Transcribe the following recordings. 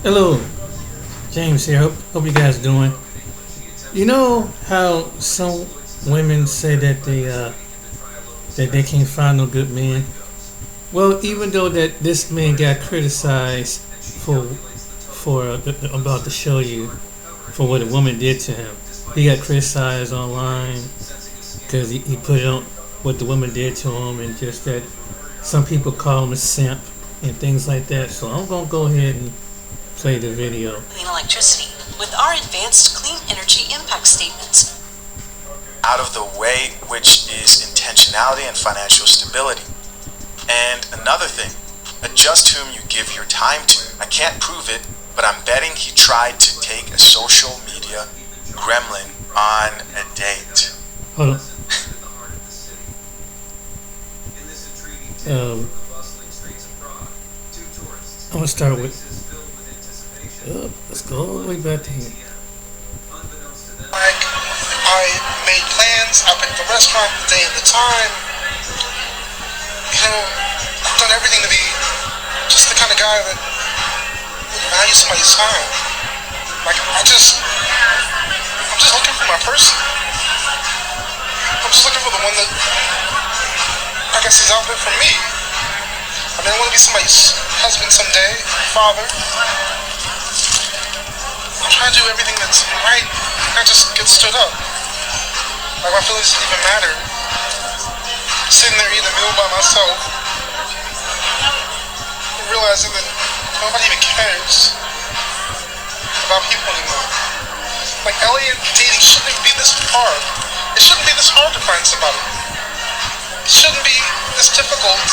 Hello, James here. Hope you guys doing. You know how some women say that they can't find no good men. Well, even though that this man got criticized for about to show you for what a woman did to him, he got criticized online because he put on what the woman did to him and just that some people call him a simp and things like that. So I'm gonna go ahead and play the video. Clean electricity with our advanced clean energy impact statements. Out of the way, which is intentionality and financial stability. And another thing, adjust whom you give your time to. I can't prove it, but I'm betting he tried to take a social media gremlin on a date. Hold on. I'm gonna start with. Let's go all the way back to here. Like, I made plans, I picked the restaurant, the day and the time. I've done everything to be just the kind of guy that would value somebody's time. Like, I'm just looking for my person. I'm just looking for the one that, I guess, is out there for me. I mean, I want to be somebody's husband someday, father. I'm trying to do everything that's right, not just get stood up. Like my feelings didn't even matter. Sitting there eating a meal by myself, realizing that nobody even cares about people anymore. Like Elliot dating shouldn't even be this hard. It shouldn't be this hard to find somebody. It shouldn't be this difficult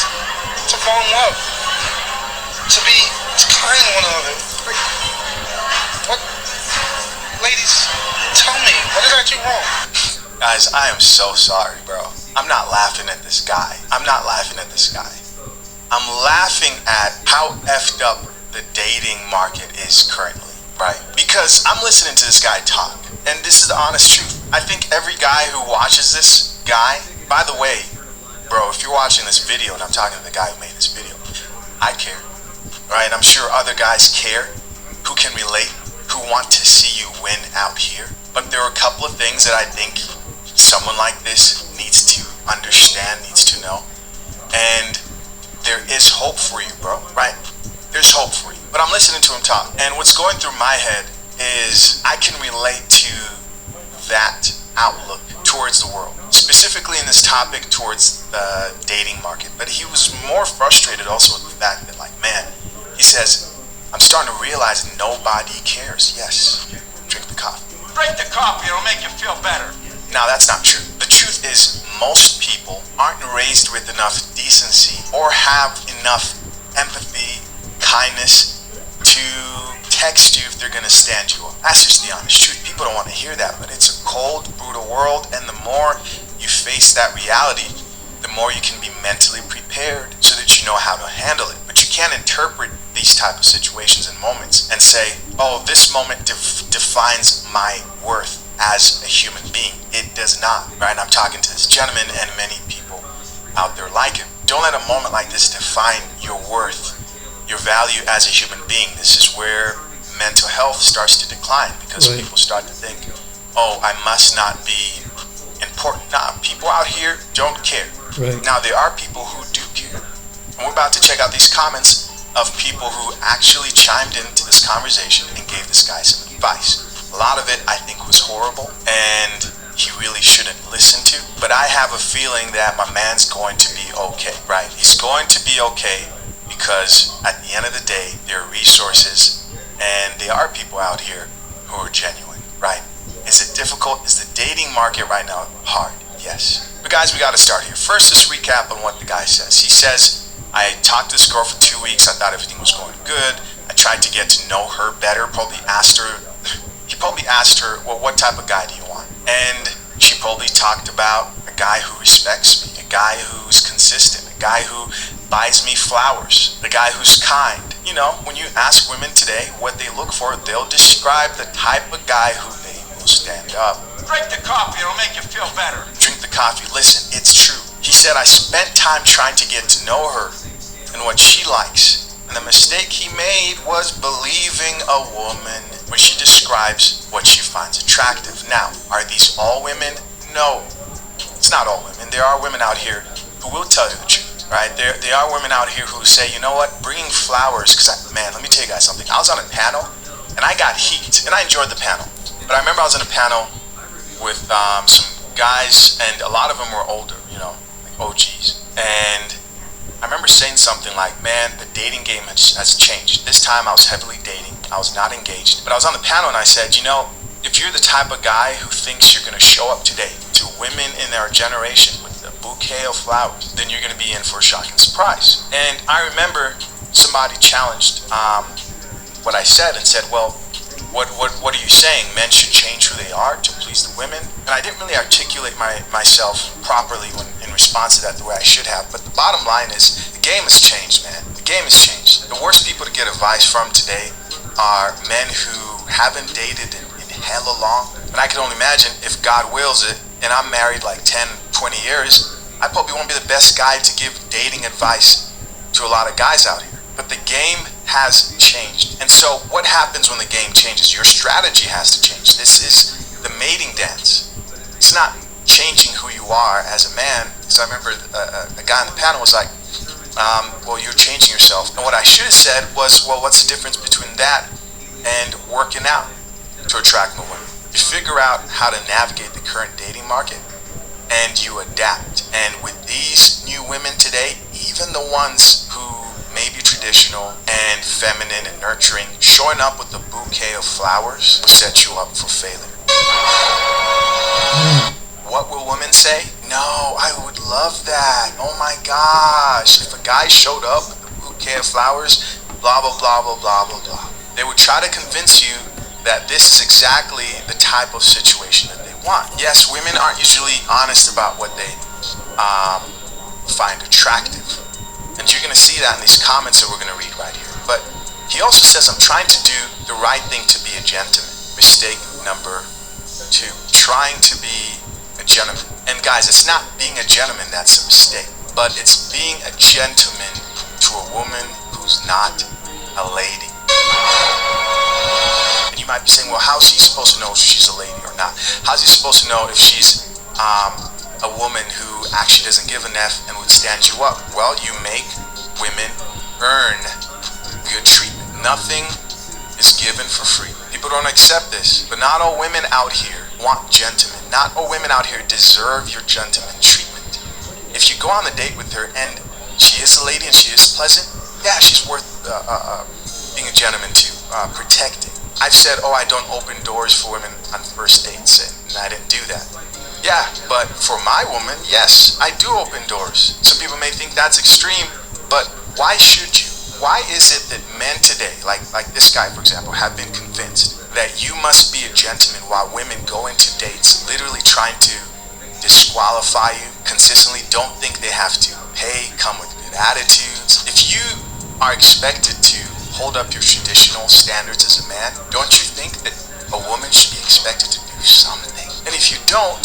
to fall in love, to kind to one another. Like, what? Ladies, tell me, what did I do wrong? Guys, I am so sorry, bro. I'm not laughing at this guy. I'm laughing at how effed up the dating market is currently, right? Because I'm listening to this guy talk, and this is the honest truth. I think every guy who watches this guy, by the way, bro, if you're watching this video, and I'm talking to the guy who made this video, I care, right? I'm sure other guys care who can relate, who want to see you win out here. But there are a couple of things that I think someone like this needs to understand, needs to know. And there is hope for you, bro, right? There's hope for you. But I'm listening to him talk, and what's going through my head is I can relate to that outlook towards the world, specifically in this topic towards the dating market. But he was more frustrated also with the fact that, like, man, he says, I'm starting to realize nobody cares. Yes, drink the coffee. Drink the coffee, it'll make you feel better. Now, that's not true. The truth is, most people aren't raised with enough decency or have enough empathy, kindness to text you if they're going to stand you up. That's just the honest truth. People don't want to hear that, but it's a cold, brutal world, and the more you face that reality, the more you can be mentally prepared so that you know how to handle it. But you can't interpret these type of situations and moments and say, oh, this moment defines my worth as a human being. It does not, right? I'm talking to this gentleman and many people out there like him. Don't let a moment like this define your worth, your value as a human being. This is where mental health starts to decline because Right. people start to think, oh, I must not be important. Nah, people out here don't care. Right. Now, there are people who do care. And we're about to check out these comments of people who actually chimed into this conversation and gave this guy some advice. A lot of it, I think, was horrible and he really shouldn't listen to. But I have a feeling that my man's going to be okay, right? He's going to be okay because at the end of the day, there are resources and there are people out here who are genuine, right? Is it difficult? Is the dating market right now hard? Yes. But guys, we got to start here. First, let's recap on what the guy says. He says, I talked to this girl for 2 weeks. I thought everything was going good. I tried to get to know her better. He probably asked her, well, what type of guy do you want? And she probably talked about a guy who respects me, a guy who's consistent, a guy who buys me flowers, a guy who's kind. You know, when you ask women today what they look for, they'll describe the type of guy who they will stand up. Drink the coffee, it'll make you feel better. Drink the coffee. Listen, it's true. He said, I spent time trying to get to know her and what she likes. And the mistake he made was believing a woman when she describes what she finds attractive. Now, are these all women? No, it's not all women. There are women out here who will tell you the truth, right? There are women out here who say, you know what, bringing flowers, because man, let me tell you guys something. I was on a panel and I got heat and I enjoyed the panel. But I remember I was on a panel with some guys, and a lot of them were older, you know, like OGs. And I remember saying something like, man, the dating game has changed. This time I was heavily dating. I was not engaged. But I was on the panel and I said, you know, if you're the type of guy who thinks you're going to show up today to women in our generation with a bouquet of flowers, then you're going to be in for a shocking surprise. And I remember somebody challenged what I said and said, well, what are you saying? Men should change who they are to please the women? And I didn't really articulate myself properly in response to that the way I should have. But the bottom line is, the game has changed, man. The game has changed. The worst people to get advice from today are men who haven't dated in hella long. And I can only imagine, if God wills it, and I'm married like 10, 20 years, I probably won't be the best guy to give dating advice to a lot of guys out here. But the game has changed. And so what happens when the game changes? Your strategy has to change. This is the mating dance. It's not changing who you are as a man. Because I remember a guy on the panel was like, well, you're changing yourself. And what I should have said was, well, what's the difference between that and working out to attract more women? You figure out how to navigate the current dating market and you adapt. And with these new women today, even the ones who may be traditional and feminine and nurturing, showing up with a bouquet of flowers will set you up for failure. What will women say? No, I would love that. Oh my gosh. If a guy showed up with a bouquet of flowers, blah, blah, blah, blah, blah, blah, blah. They would try to convince you that this is exactly the type of situation that they want. Yes, women aren't usually honest about what they find attractive. And you're going to see that in these comments that we're going to read right here. But he also says, I'm trying to do the right thing to be a gentleman. Mistake number 2, trying to be a gentleman. And guys, it's not being a gentleman that's a mistake, but it's being a gentleman to a woman who's not a lady. And you might be saying, well, how's he supposed to know if she's a lady or not? How's he supposed to know if she's a woman who actually doesn't give an F and would stand you up? Well, you make women earn good treatment. Nothing is given for free. People don't accept this, but not all women out here want gentlemen. Not all women out here deserve your gentleman treatment. If you go on a date with her and she is a lady and she is pleasant, yeah, she's worth being a gentleman to, protecting. I've said, oh, I don't open doors for women on first dates, and I didn't do that. Yeah, but for my woman, yes, I do open doors. Some people may think that's extreme, but why should you? Why is it that men today, like this guy, for example, have been convinced that you must be a gentleman while women go into dates literally trying to disqualify you consistently, don't think they have to pay, come with good attitudes? If you are expected to hold up your traditional standards as a man, don't you think that a woman should be expected to do something? And if you don't,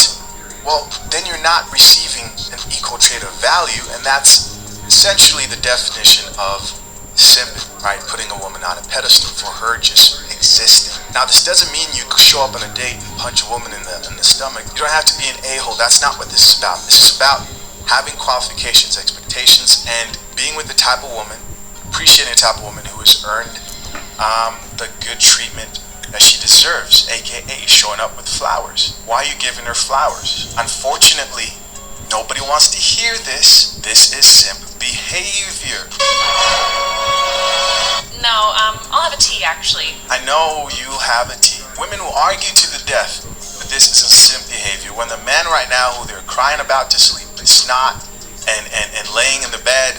well, then you're not receiving an equal trade of value, and that's essentially the definition of simping, right? Putting a woman on a pedestal for her just existing. Now, this doesn't mean you show up on a date and punch a woman in the stomach. You don't have to be an a-hole. That's not what this is about. This is about having qualifications, expectations, and being with the type of woman, appreciating the type of woman who has earned the good treatment that she deserves, aka showing up with flowers. Why are you giving her flowers? Unfortunately, nobody wants to hear this. This is simp behavior. No, I'll have a tea actually. I know you'll have a tea. Women will argue to the death that this is a simp behavior when the men right now who they're crying about to sleep, snot and laying in the bed,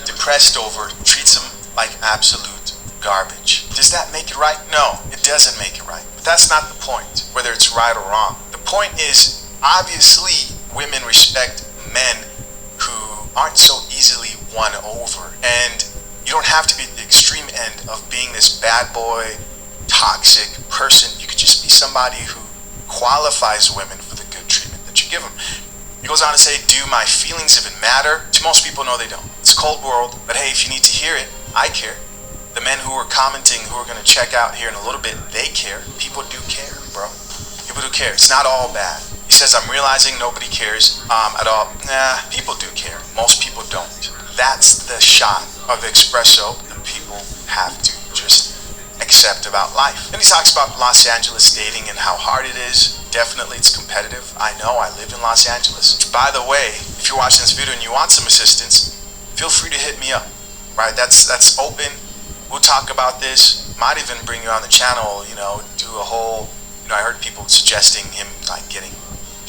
depressed over, treats them like absolute garbage. Does that make it right? No, it doesn't make it right. But that's not the point, whether it's right or wrong. The point is, obviously, women respect men who aren't so easily won over. And you don't have to be at the extreme end of being this bad boy, toxic person. You could just be somebody who qualifies women for the good treatment that you give them. He goes on to say, do my feelings even matter? To most people, no, they don't. It's a cold world, but hey, if you need to hear it, I care. The men who are commenting, who are going to check out here in a little bit, they care. People do care, bro. People do care. It's not all bad. He says, I'm realizing nobody cares at all. Nah, people do care. Most people don't. That's the shot of espresso that people have to just accept about life. Then he talks about Los Angeles dating and how hard it is. Definitely it's competitive. I know, I live in Los Angeles. By the way, if you're watching this video and you want some assistance, feel free to hit me up. Right? That's open. We'll talk about this. Might even bring you on the channel, do a whole, I heard people suggesting him like getting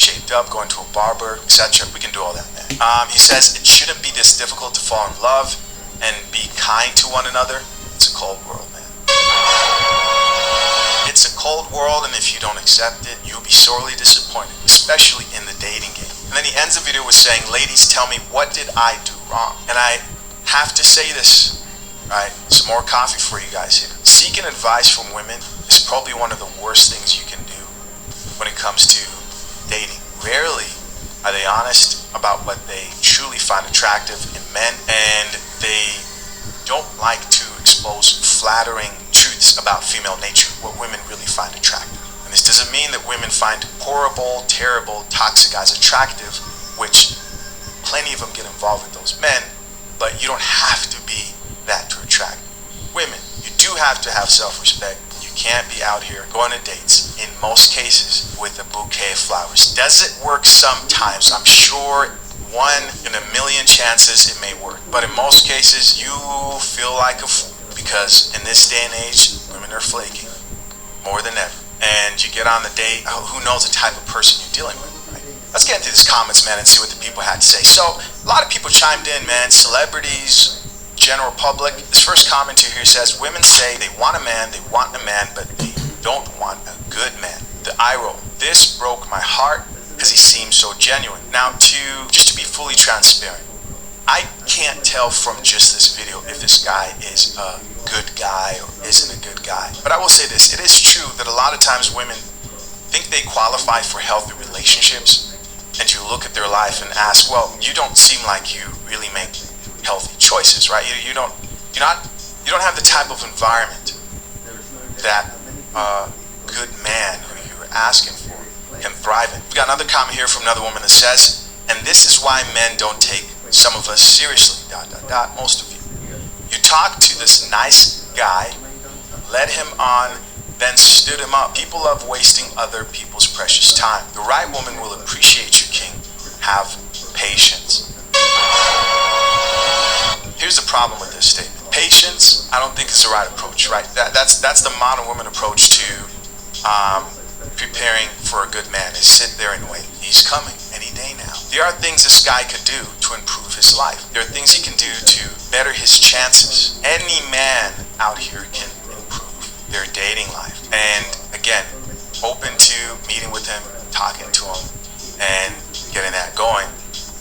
shaped up, going to a barber, etc. We can do all that, man. He says it shouldn't be this difficult to fall in love and be kind to one another. It's a cold world, man. It's a cold world, and if you don't accept it, you'll be sorely disappointed, especially in the dating game. And then he ends the video with saying, ladies, tell me, what did I do wrong? And I have to say this, right? Some more coffee for you guys here. Seeking advice from women is probably one of the worst things you can do when it comes to dating. Rarely are they honest about what they truly find attractive in men, and they don't like to expose flattering truths about female nature, what women really find attractive. And this doesn't mean that women find horrible, terrible, toxic guys attractive, which plenty of them get involved with those men, but you don't have to be that to attract women. You do have to have self-respect. You can't be out here going to dates, in most cases, with a bouquet of flowers. Does it work sometimes? I'm sure 1 in a million chances it may work. But in most cases, you feel like a fool, because in this day and age, women are flaking more than ever. And you get on the date, who knows the type of person you're dealing with, right? Let's get into these comments, man, and see what the people had to say. So, a lot of people chimed in, man. Celebrities, general public. This first commenter here says, women say they want a man, but they don't want a good man. The eye roll. This broke my heart because he seems so genuine. Now, just to be fully transparent, I can't tell from just this video if this guy is a good guy or isn't a good guy. But I will say this, it is true that a lot of times women think they qualify for healthy relationships, and you look at their life and ask, well, you don't seem like you really make healthy choices, right? You don't have the type of environment that a good man who you're asking for can thrive in. We got another comment here from another woman that says, and this is why men don't take some of us seriously, ... most of you. You talk to this nice guy, led him on, then stood him up. People love wasting other people's precious time. The right woman will appreciate you, king. Have patience. Here's the problem with this statement. Patience, I don't think is the right approach, right? That's the modern woman approach to preparing for a good man, is sit there and wait. He's coming any day now. There are things this guy could do to improve his life. There are things he can do to better his chances. Any man out here can improve their dating life. And again, open to meeting with him, talking to him, and getting that going.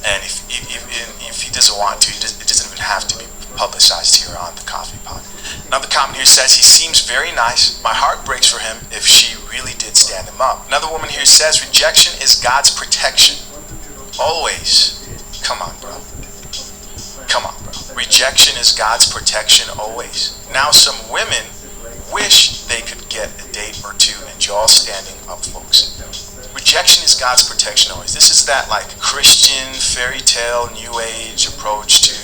And if he doesn't want to, it doesn't even have to be publicized here on the Coffee Pot. Another comment here says, he seems very nice. My heart breaks for him if she really did stand him up. Another woman here says, rejection is God's protection. Always. Come on, bro. Come on, bro. Rejection is God's protection always. Now some women wish they could get a date or two, and y'all standing up, folks. Rejection is God's protection always. This is that like Christian fairy tale, new age approach to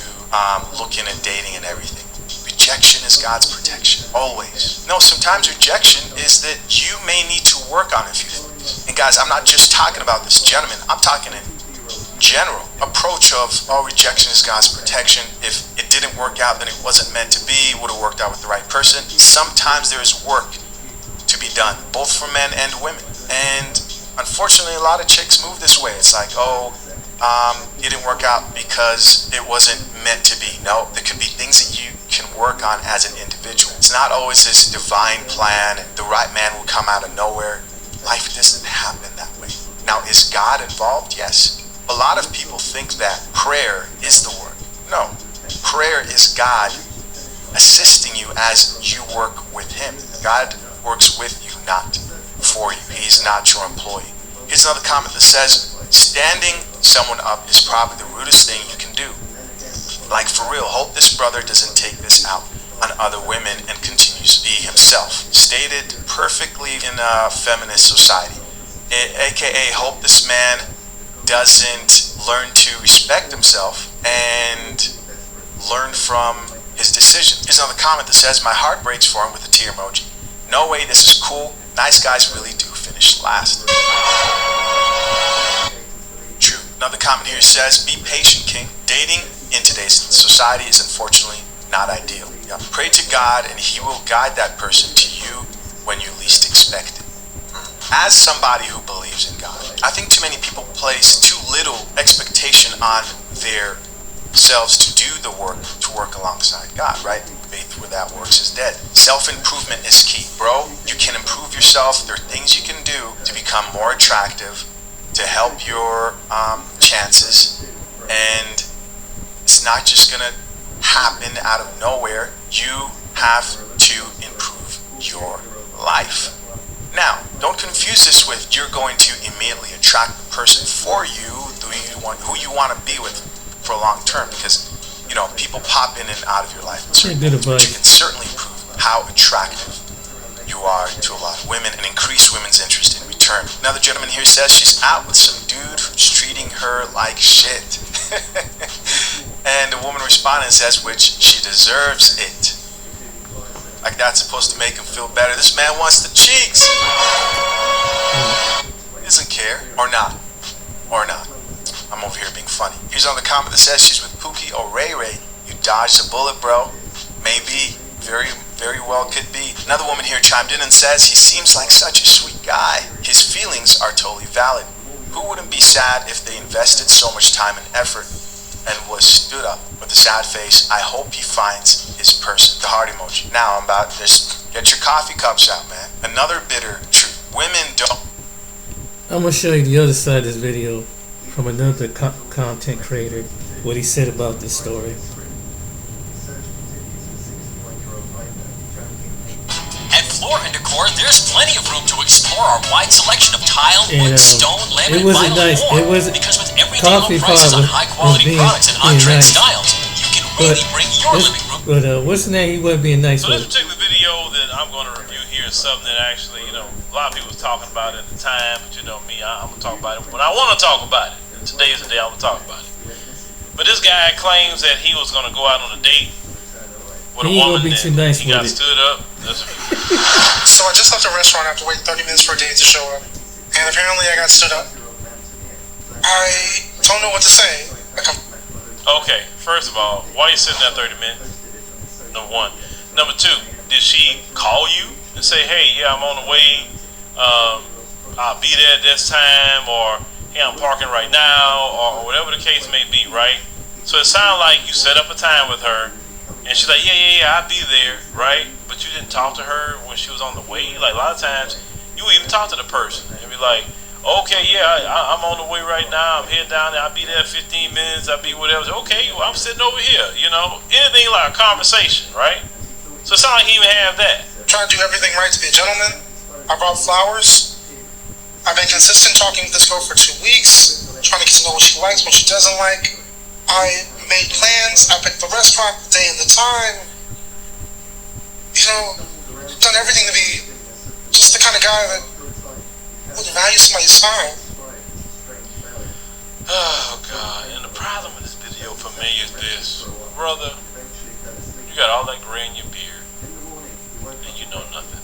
looking at dating and everything. Rejection is God's protection always. No, sometimes rejection is that you may need to work on a few things. And guys, I'm not just talking about this gentleman. I'm talking in general approach of, oh, rejection is God's protection. If it didn't work out, then it wasn't meant to be. Would have worked out with the right person. Sometimes there is work to be done, both for men and women. And unfortunately, a lot of chicks move this way. It's like, oh, it didn't work out because it wasn't meant to be. No, there could be things that you can work on as an individual. It's not always this divine plan and the right man will come out of nowhere. Life doesn't happen that way. Now, is God involved? Yes. A lot of people think that prayer is the work. No, prayer is God assisting you as you work with him. God works with you, not for you. He's not your employee. Here's another comment that says, standing someone up is probably the rudest thing you can do. Like, for real, hope this brother doesn't take this out on other women and continues to be himself. Stated perfectly in a feminist society. AKA, hope this man doesn't learn to respect himself and learn from his decision. Here's another comment that says, my heart breaks for him with a tear emoji. No way, this is cool. Nice guys really do finish last. True. Another comment here says, be patient, King. Dating in today's society is unfortunately not ideal. Yeah. Pray to God and he will guide that person to you when you least expect it. As somebody who believes in God, I think too many people place too little expectation on their selves to do the work, to work alongside God, right? Faith without works is dead. Self-improvement is key. Bro, you can improve yourself. There are things you can do to become more attractive, to help your chances, and it's not just gonna happen out of nowhere. You have to improve your life. Now, don't confuse this with you're going to immediately attract the person for you, who you want to be with for a long term, because people pop in and out of your life. Good advice. You can certainly prove how attractive you are to a lot of women and increase women's interest in return. Another gentleman here says she's out with some dude who's treating her like shit. And the woman responding says, which she deserves it. Like that's supposed to make him feel better. This man wants the cheeks. He doesn't care. Or not. I'm over here being funny. Here's another comment that says she's with Pookie or Ray Ray. You dodged a bullet, bro. Maybe. Very, very well could be. Another woman here chimed in and says he seems like such a sweet guy. His feelings are totally valid. Who wouldn't be sad if they invested so much time and effort and was stood up with a sad face? I hope he finds his person. The heart emoji. Now I'm about this. Get your coffee cups out, man. Another bitter truth. Women don't. I'm gonna show you the other side of this video from another content creator, what he said about this story. At Floor & Decor, there's plenty of room to explore our wide selection of tile, wood, stone, laminate, it wasn't vinyl, nice. and more. It wasn't. Because with everyday low Coffee prices on was high-quality being products and on-trend nice. styles, you can really bring your living room. But what's the name? He wasn't being nice So with this particular video that I'm going to review here is something that actually, a lot of people was talking about at the time, but me, I'm going to talk about it when I want to talk about it. And today is the day I'm going to talk about it. But this guy claims that he was going to go out on a date with a woman and he got stood up. So I just left a restaurant after waiting 30 minutes for a date to show up. And apparently I got stood up. I don't know what to say. Okay, first of all, why are you sitting there 30 minutes? Number one. Number two, did she call you and say, hey, yeah, I'm on the way, I'll be there at this time, or hey, I'm parking right now, or whatever the case may be, right? So it sounded like you set up a time with her, and she's like, yeah, I'll be there, right? But you didn't talk to her when she was on the way. Like a lot of times, you even talk to the person and be like, okay, yeah, I'm on the way right now. I'm heading down there. I'll be there in 15 minutes. I'll be whatever. Okay, well, I'm sitting over here. Anything like a conversation, right? So it sounds like he even have that. I'm trying to do everything right to be a gentleman. I brought flowers. I've been consistent talking with this girl for 2 weeks, trying to get to know what she likes, what she doesn't like. I made plans. I picked the restaurant, the day and the time. Done everything to be just the kind of guy that would value somebody's time. Oh, God. And the problem with this video for me is this. Brother, you got all that gray in your beard, and you know nothing.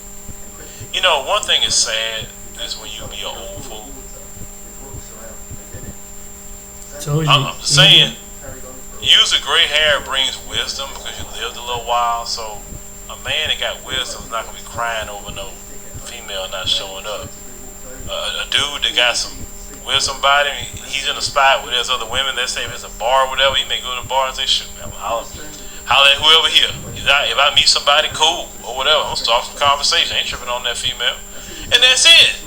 One thing is sad is when you be an old fool. I'm just saying, usually gray hair brings wisdom because you lived a little while, so a man that got wisdom is not going to be crying over no female not showing up. A dude that got some wisdom about him, he's in a spot where there's other women. Let's say if it's a bar or whatever, he may go to the bar and say, shoot, man, I'm holler at whoever here. If I meet somebody cool or whatever, I'm going to start some conversation. I ain't tripping on that female. And that's it.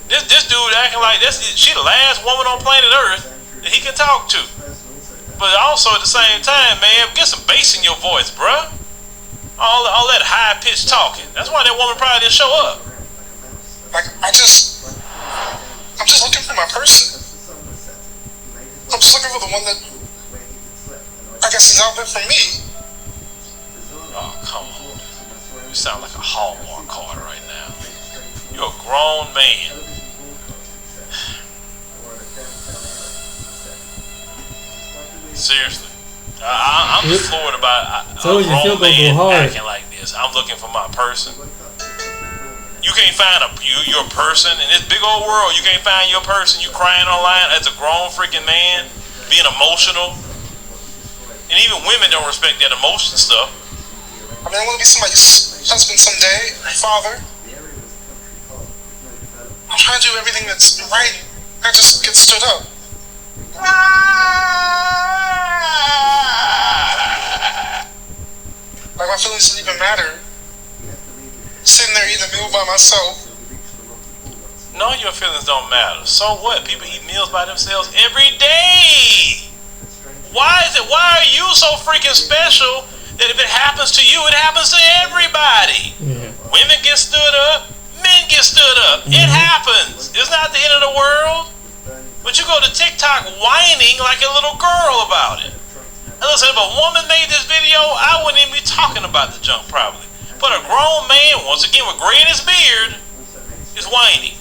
This dude acting like she the last woman on planet Earth that he can talk to. But also at the same time, man, get some bass in your voice, bruh. All that high-pitched talking. That's why that woman probably didn't show up. I'm just looking for my person. I'm just looking for the one that I guess is out there for me. Oh, come sound like a Hallmark card right now. You're a grown man. Seriously. I'm just floored about a grown man acting like this. I'm looking for my person. You can't find your person in this big old world. You can't find your person. You crying online as a grown freaking man, being emotional. And even women don't respect that emotion stuff. I mean, I want to be somebody's husband someday, father. I'm trying to do everything that's right, not just get stood up. Like my feelings didn't even matter. Sitting there eating a meal by myself. No, your feelings don't matter. So what? People eat meals by themselves every day. Why are you so freaking special that if it happens to you, it happens to everybody? Yeah. Women get stood up, men get stood up. It happens. It's not the end of the world. But you go to TikTok whining like a little girl about it. And listen, if a woman made this video, I wouldn't even be talking about the junk probably. But a grown man, once again with gray in his beard, is whining.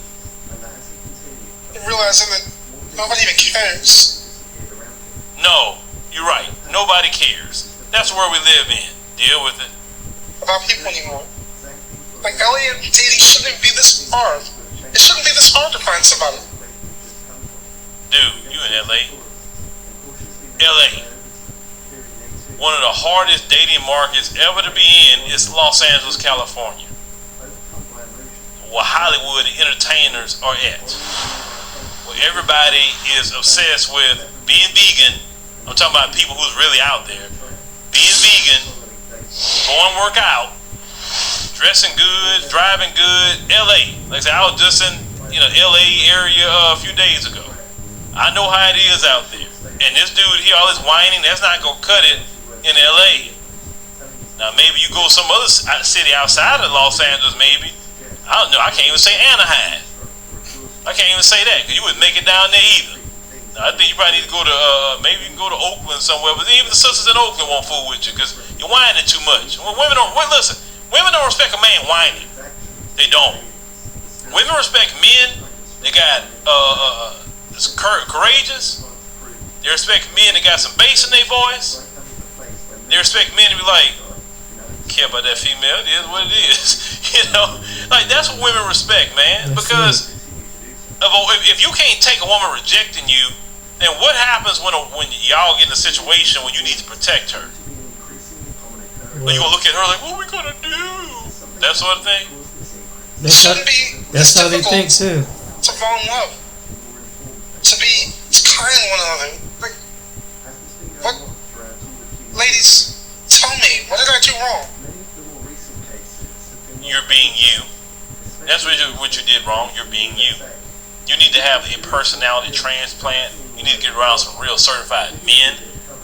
Realizing that nobody even cares. No, you're right. Nobody cares. That's where we live in. Deal with it. About people anymore. Like Ellie and dating shouldn't be this hard. It shouldn't be this hard to find somebody. Dude, you in LA? LA. One of the hardest dating markets ever to be in is Los Angeles, California. Where Hollywood entertainers are at. Where everybody is obsessed with being vegan. I'm talking about people who's really out there. Being vegan, going work out, dressing good, driving good. LA. Like I said, I was just in LA area a few days ago. I know how it is out there. And this dude here, all this whining, that's not gonna cut it in LA. Now maybe you go some other city outside of Los Angeles, maybe. I don't know. I can't even say Anaheim. I can't even say that because you wouldn't make it down there either. Now, I think you probably need to go to maybe you can go to Oakland somewhere, but even the sisters in Oakland won't fool with you because you're whining too much. Women don't respect a man whining. They don't. Women respect men. They got courageous. They respect men that got some bass in their voice. They respect men to be like, care about that female, it is what it is. Like that's what women respect, man. Because if you can't take a woman rejecting you, then what happens when y'all get in a situation when you need to protect her? Well, you gonna look at her like, what are we gonna do? That sort of thing. That's how they think too. To fall in love. To kind one another. Like, what? Ladies, tell me, what did I do wrong? You're being you. That's what you did wrong. You're being you. You need to have a personality transplant. You need to get around some real certified men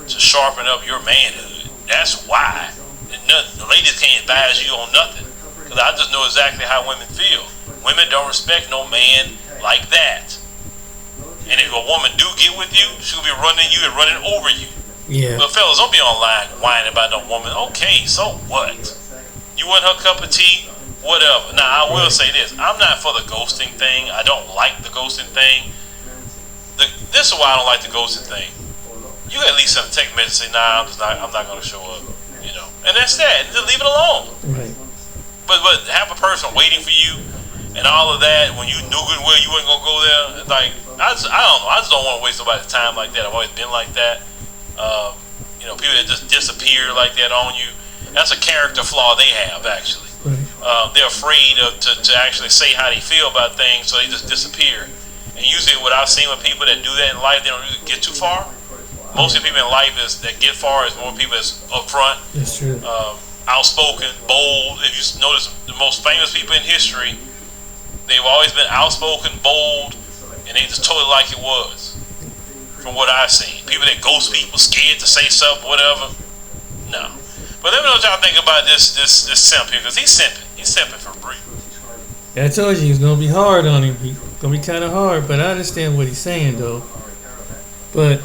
to sharpen up your manhood. That's why. The ladies can't advise you on nothing. Because I just know exactly how women feel. Women don't respect no man like that. And if a woman do get with you, she'll be running you and running over you. Yeah. But fellas, don't be online whining about no woman. Okay, so what? You want her cup of tea? Whatever. Now, I will say this. I'm not for the ghosting thing. I don't like the ghosting thing. This is why I don't like the ghosting thing. You at least have to take a minute and say, nah, I'm not going to show up. And that's that. Just leave it alone. Right. But have a person waiting for you and all of that when you knew good well you weren't going to go there. Like, I don't know. I just don't want to waste nobody's time like that. I've always been like that. People that just disappear like that on you. That's a character flaw they have, actually. Right. They're afraid to actually say how they feel about things, so they just disappear. And usually what I've seen with people that do that in life, they don't really get too far. Most of the people in life that get far is more people that's upfront, That's true. outspoken, bold. If you notice, the most famous people in history, they've always been outspoken, bold, and they just told it like it was. From what I've seen, people that ghost people, scared to say something, whatever. No. But let me know what y'all think about this simp here, because he's simping for free. I told you it's gonna be hard on him. He's gonna be kind of hard, but I understand what he's saying though. But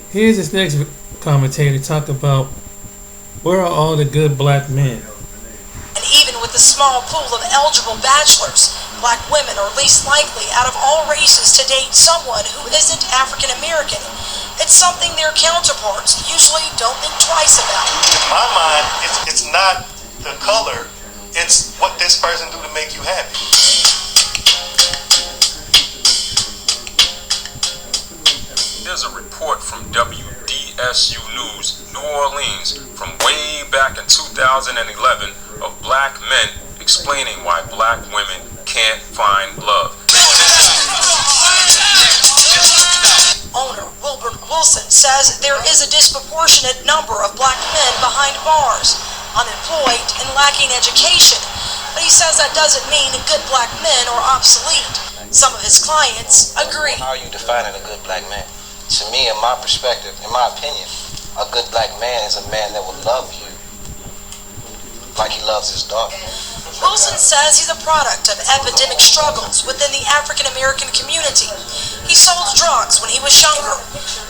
here's this next commentator talk about where are all the good black men? the small pool of eligible bachelors, black women are least likely out of all races to date someone who isn't African American. It's something their counterparts usually don't think twice about. In my mind, it's not the color, it's what this person do to make you happy. There's a report from WDSU News, New Orleans, from way back in 2011 of black men explaining why black women can't find love. Owner Wilbert Wilson says there is a disproportionate number of black men behind bars, unemployed and lacking education, but he says that doesn't mean good black men are obsolete. Some of his clients agree. How are you defining a good black man? To me, in my perspective, in my opinion, a good black man is a man that will love you like he loves his daughter. Wilson says he's a product of epidemic struggles within the African American community. He sold drugs when he was younger.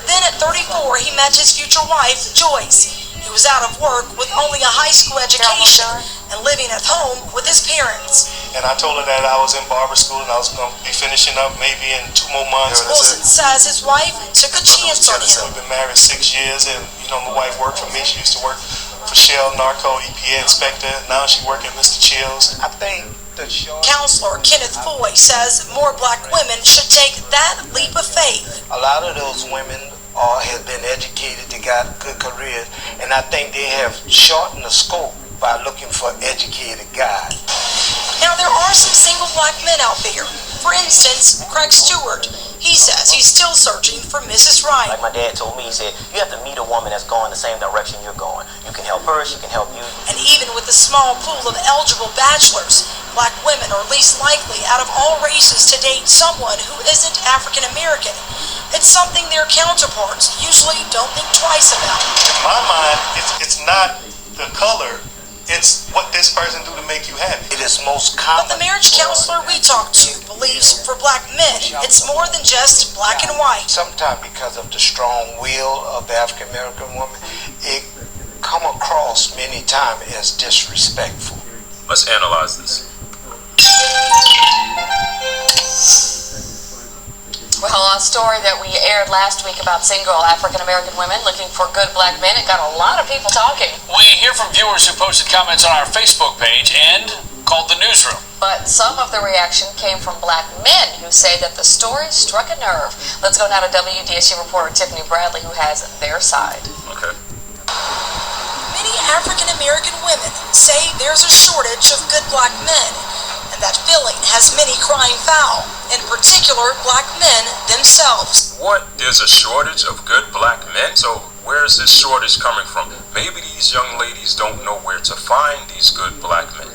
Then at 34, he met his future wife, Joyce. He was out of work with only a high school education and living at home with his parents. And I told her that I was in barber school and I was going to be finishing up maybe in 2 more months. Wilson says his wife took a chance on him. We've been married 6 years, and my wife worked for me. She used to work for Shell Narco EPA inspector. Now she works at Mr. Chills. I think Counselor Kenneth Foy says more black women should take that leap of faith. A lot of those women have been educated, they got good careers, and I think they have shortened the scope by looking for educated guys. Now there are some single black men out there. For instance, Craig Stewart. He says he's still searching for Mrs. Right. Like my dad told me, he said, you have to meet a woman that's going the same direction you're going. You can help her, she can help you. And even with the small pool of eligible bachelors, black women are least likely out of all races to date someone who isn't African American. It's something their counterparts usually don't think twice about. In my mind, it's not the color, it's what this person do to make you happy. It is most common. But the marriage counselor we talked to believes for black men, it's more than just black and white. Sometimes because of the strong will of the African American woman, it come across many times as disrespectful. Let's analyze this. Well, a story that we aired last week about single African-American women looking for good black men, it got a lot of people talking. We hear from viewers who posted comments on our Facebook page and called the newsroom. But some of the reaction came from black men who say that the story struck a nerve. Let's go now to WDSU reporter Tiffany Bradley, who has their side. Okay. Many African-American women say there's a shortage of good black men. That feeling has many crying foul, in particular black men themselves. What? There's a shortage of good black men? So where is this shortage coming from? Maybe these young ladies don't know where to find these good black men.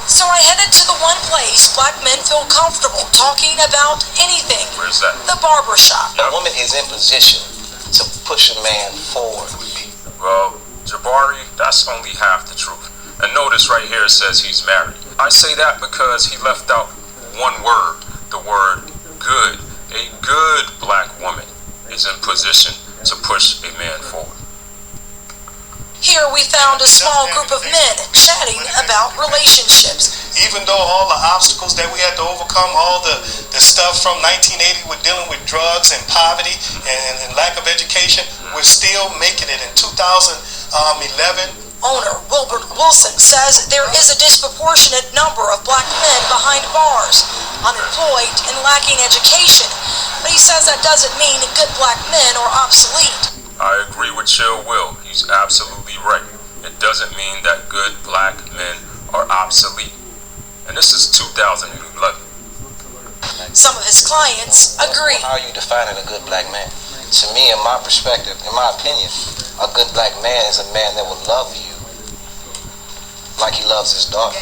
So I headed to the one place black men feel comfortable talking about anything. Where's that? The barber shop. A woman is in position to push a man forward. Well, Jabari, that's only half the truth. And notice right here it says he's married. I say that because he left out one word, the word good. A good black woman is in position to push a man forward. Here we found a small group of men chatting about relationships. Even though all the obstacles that we had to overcome, all the stuff from 1980 with dealing with drugs and poverty and lack of education, we're still making it in 2011. Owner Wilbert Wilson says there is a disproportionate number of black men behind bars, unemployed and lacking education, but he says that doesn't mean good black men are obsolete. I agree with Chill Will. He's absolutely right. It doesn't mean that good black men are obsolete. And this is 2011. Some of his clients agree. How are you defining a good black man? To me, in my perspective, in my opinion, a good black man is a man that will love you like he loves his daughter.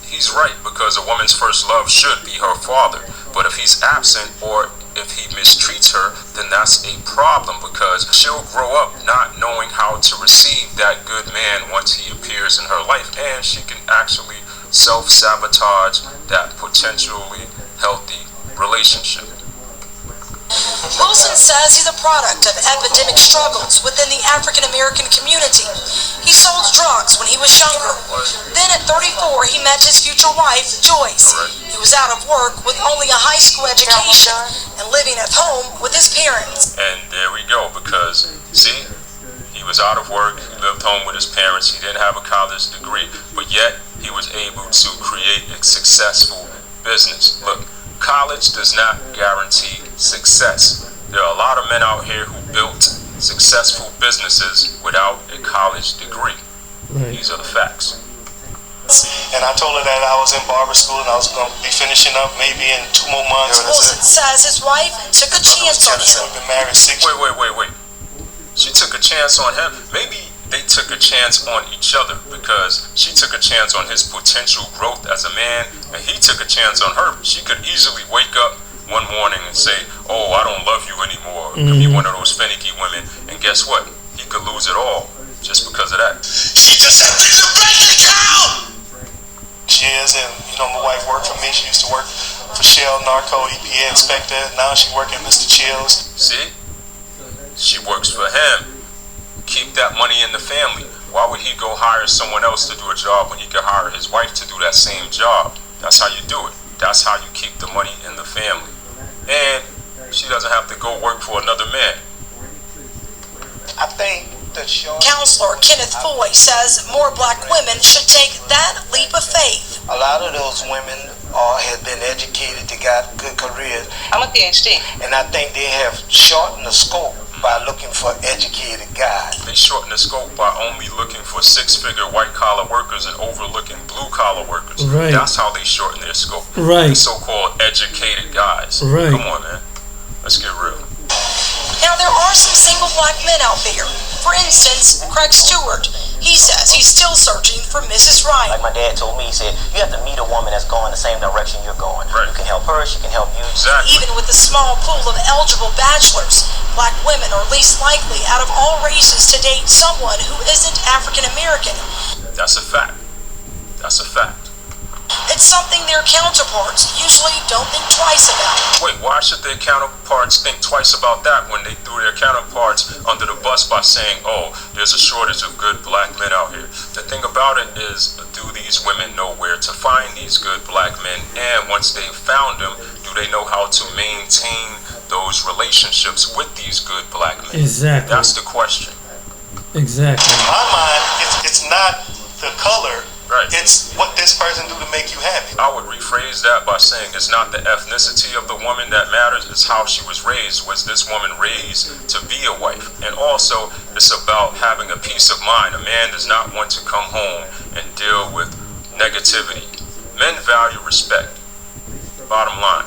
He's right, because a woman's first love should be her father. But if he's absent or if he mistreats her, then that's a problem, because she'll grow up not knowing how to receive that good man once he appears in her life, and she can actually self-sabotage that potentially healthy relationship. Wilson says he's a product of epidemic struggles within the African American community. He sold drugs when he was younger. Then at 34, he met his future wife, Joyce. He was out of work with only a high school education and living at home with his parents. And there we go, because, see, he was out of work, he lived home with his parents, he didn't have a college degree, but yet he was able to create a successful business. Look, college does not guarantee success. There are a lot of men out here who built successful businesses without a college degree. These are the facts. And I told her that I was in barber school and I was going to be finishing up maybe in 2 more months. Wilson says his wife took a chance on him. We've been married 6 years. Wait. She took a chance on him. Maybe they took a chance on each other because she took a chance on his potential growth as a man and he took a chance on her. She could easily wake up one morning and say, oh, I don't love you anymore. Could be one of those finicky women. And guess what? He could lose it all just because of that. She just emptied the bank account! She is, and my wife worked for me. She used to work for Shell, Narco, EPA inspector. Now she works at Mr. Chills. See? She works for him. Keep that money in the family. Why would he go hire someone else to do a job when he could hire his wife to do that same job? That's how you do it. That's how you keep the money in the family. And she doesn't have to go work for another man. I think the show. Counselor Kenneth Foy says more black women should take that leap of faith. A lot of those women have been educated, they got good careers. I'm a PhD. And I think they have shortened the scope by looking for educated guys. They shorten the scope by only looking for 6-figure white-collar workers and overlooking blue-collar workers. Right. That's how they shorten their scope. Right. The so-called educated guys. Right. Come on, man. Let's get real. Now, there are some single black men out there. For instance, Craig Stewart. He says he's still searching for Mrs. Right. Like my dad told me, he said, you have to meet a woman that's going the same direction you're going. Right. You can help her, she can help you. Exactly. Even with a small pool of eligible bachelors, black women are least likely out of all races to date someone who isn't African American. That's a fact. That's a fact. It's something their counterparts usually don't think twice about. Wait, why should their counterparts think twice about that when they threw their counterparts under the bus by saying, oh, there's a shortage of good black men out here? The thing about it is, do these women know where to find these good black men? And once they've found them, do they know how to maintain those relationships with these good black men? Exactly. That's the question. Exactly. In my mind, it's not the color. Right. It's what this person do to make you happy. I would rephrase that by saying it's not the ethnicity of the woman that matters, it's how she was raised. Was this woman raised to be a wife? And also, it's about having a peace of mind. A man does not want to come home and deal with negativity. Men value respect. Bottom line.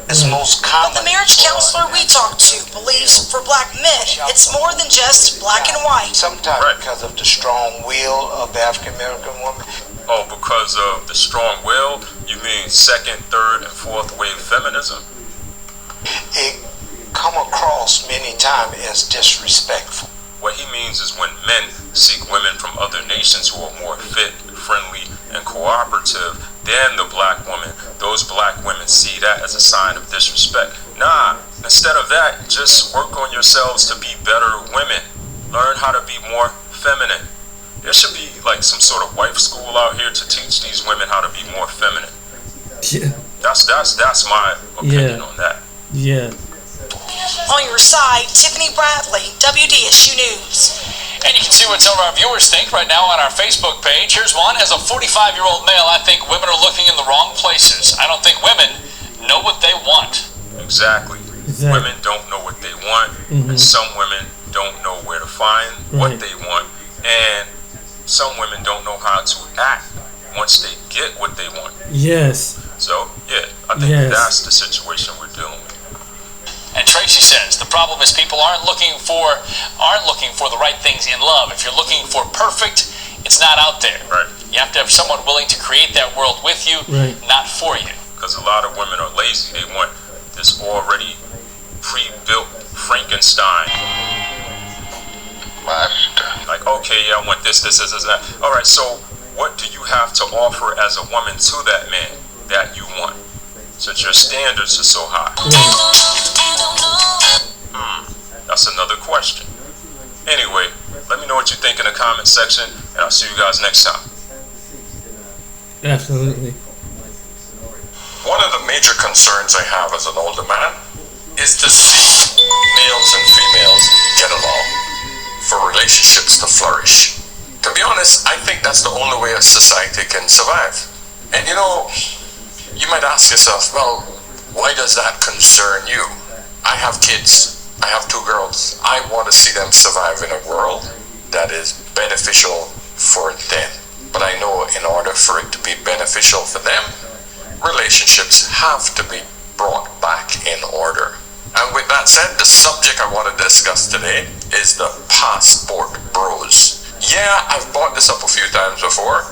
It's most common. But the marriage counselor we talked to believes for black men, it's more than just black and white. Sometimes because of the strong will of the African American woman. Oh, because of the strong will? You mean second, third, and fourth wave feminism? It come across many times as disrespectful. What he means is when men seek women from other nations who are more fit, friendly, and cooperative than the black woman, those black women see that as a sign of disrespect. Nah, instead of that, just work on yourselves to be better women. Learn how to be more feminine. There should be like some sort of wife school out here to teach these women how to be more feminine. Yeah. That's my opinion on that. Yeah. On your side, Tiffany Bradley, WDSU News. And you can see what some of our viewers think right now on our Facebook page. Here's one. As a 45-year-old male, I think women are looking in the wrong places. I don't think women know what they want. Exactly. Women don't know what they want, and some women don't know where to find what they want, and some women don't know how to act once they get what they want. Yes. So, yeah, I think that's the situation we're dealing with. And Tracy says the problem is people aren't looking for the right things in love. If you're looking for perfect, it's not out there. Right. You have to have someone willing to create that world with you, not for you. Because a lot of women are lazy. They want this already pre-built Frankenstein. Like, okay, yeah, I want this, that. All right, so what do you have to offer as a woman to that man that you want? Since your standards are so high. That's another question. Anyway, let me know what you think in the comment section, and I'll see you guys next time. Absolutely. One of the major concerns I have as an older man is to see males and females get along, for relationships to flourish. To be honest, I think that's the only way a society can survive. And you know, you might ask yourself, well, why does that concern you? I have kids. I have 2 girls. I want to see them survive in a world that is beneficial for them. But I know in order for it to be beneficial for them, relationships have to be brought back in order. And with that said, the subject I want to discuss today is the passport bros. Yeah, I've brought this up a few times before,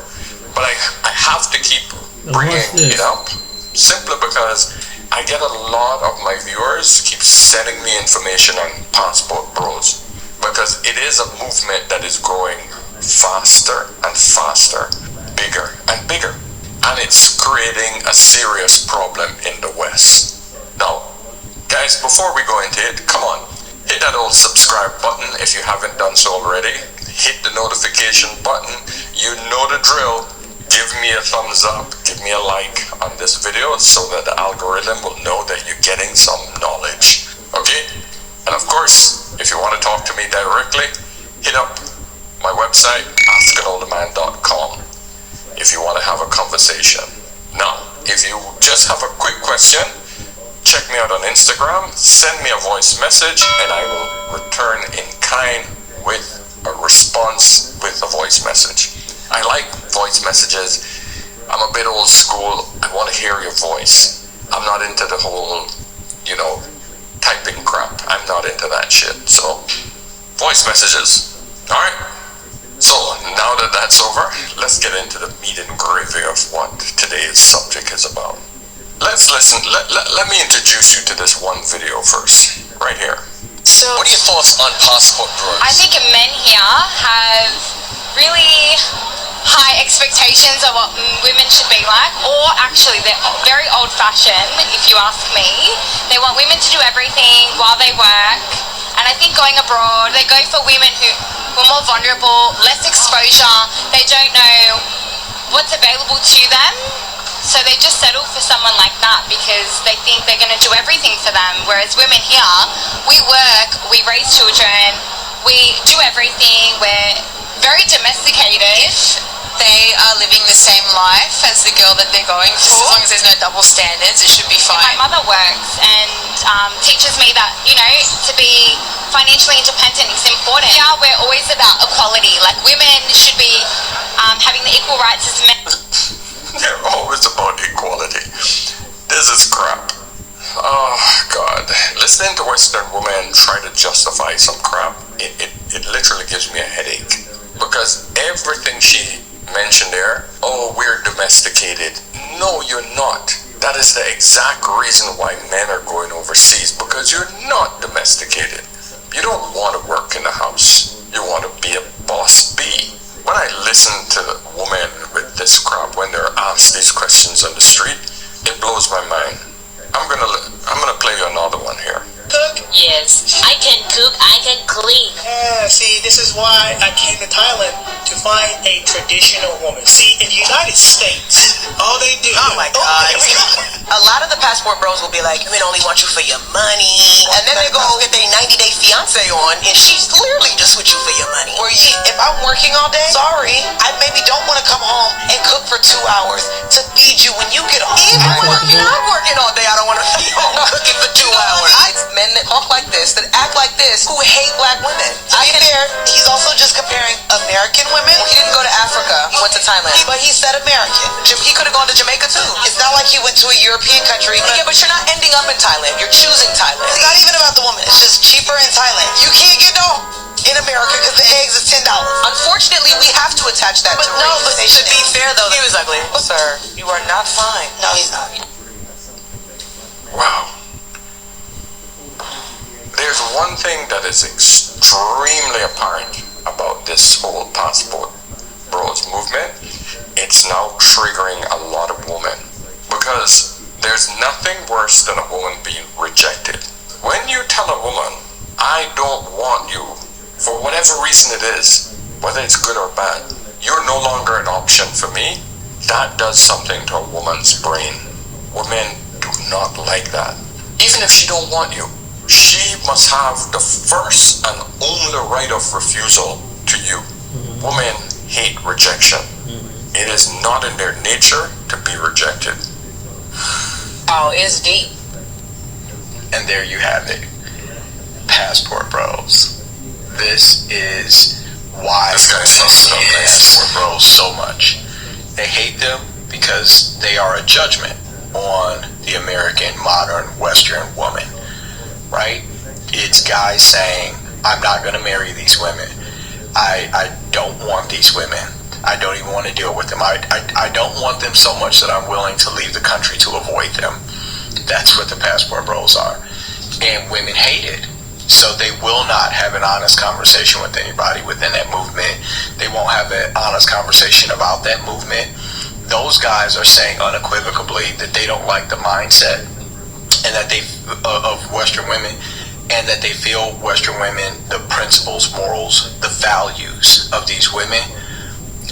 but I have to keep bringing it up simply because I get a lot of my viewers keep sending me information on passport bros, because it is a movement that is growing faster and faster, bigger and bigger, and it's creating a serious problem in the West. Now, guys, before we go into it, come on, hit that old subscribe button if you haven't done so already. Hit the notification button. You know the drill. Give me a thumbs up, give me a like on this video so that the algorithm will know that you're getting some knowledge. Okay? And of course, if you want to talk to me directly, hit up my website, askanolderman.com, if you want to have a conversation. Now, if you just have a quick question, check me out on Instagram, send me a voice message, and I will return in kind with a response with a voice message. I like voice messages. I'm a bit old school. I want to hear your voice. I'm not into the whole, typing crap. I'm not into that shit. So, voice messages. Alright? So, now that that's over, let's get into the meat and gravy of what today's subject is about. Let's listen. Let me introduce you to this one video first. Right here. So, what are your thoughts on passport bros? I think men here have really high expectations of what women should be like, or actually they're very old-fashioned, if you ask me. They want women to do everything while they work, and I think going abroad, they go for women who are more vulnerable, less exposure, they don't know what's available to them, so they just settle for someone like that because they think they're going to do everything for them. Whereas women here, we work, we raise children, we do everything, we're very domesticated. If they are living the same life as the girl that they're going for, as long as there's no double standards, it should be fine. My mother works and teaches me that, to be financially independent is important. Yeah, we're always about equality. Like, women should be having the equal rights as men. They're always about equality. This is crap. Oh, God. Listening to Western women try to justify some crap, it literally gives me a headache. Because everything she mentioned there, oh, we're domesticated. No, you're not. That is the exact reason why men are going overseas, because you're not domesticated. You don't want to work in the house. You want to be a boss bee. When I listen to women with this crap, when they're asked these questions on the street, it blows my mind. I'm gonna play you another one here. Cook? Yes, I can cook, I can clean. Yeah, see, this is why I came to Thailand, to find a traditional woman. See, in the United States, all they do... Oh my God. A lot of the passport bros will be like, women only want you for your money. And then they go get their 90-day fiance on, and she's clearly just with you for your money. Or if I'm working all day, sorry, I maybe don't want to come home and cook for 2 hours to feed you when you get home. Even when I'm working all day, I don't want to be home cooking for 2 hours. Men that talk like this, that act like this, who hate black women. To be fair, he's also just comparing American women. Well, he didn't go to Africa. He went to Thailand. But he said American. He could have gone to Jamaica too. It's not like he went to a European country. Yeah, but you're not ending up in Thailand. You're choosing Thailand. It's not even about the woman. It's just cheaper in Thailand. You can't get no in America because the eggs is $10. Unfortunately, we have to attach that to race. No, but to be fair though, he was ugly. Sir, you are not fine. No, he's not. Wow. There's one thing that is extremely apparent about this whole passport bros movement. It's now triggering a lot of women, because there's nothing worse than a woman being rejected. When you tell a woman I don't want you, for whatever reason it is, whether it's good or bad, you're no longer an option for me, that does something to a woman's brain. Women do not like that. Even if she don't want you, she must have the first and only right of refusal to you. Women hate rejection. It is not in their nature to be rejected. Oh, it's deep. And there you have it. Passport Bros. This is why this guy sums it up nice. Passport Bros so much. They hate them because they are a judgment on the American modern Western woman, right? It's guys saying, I'm not going to marry these women. I don't want these women. I don't even want to deal with them. I don't want them so much that I'm willing to leave the country to avoid them. That's what the Passport Bros are. And women hate it. So they will not have an honest conversation with anybody within that movement. They won't have an honest conversation about that movement. Those guys are saying unequivocally that they don't like the mindset and that they of Western women, and that they feel Western women, the principles, morals, the values of these women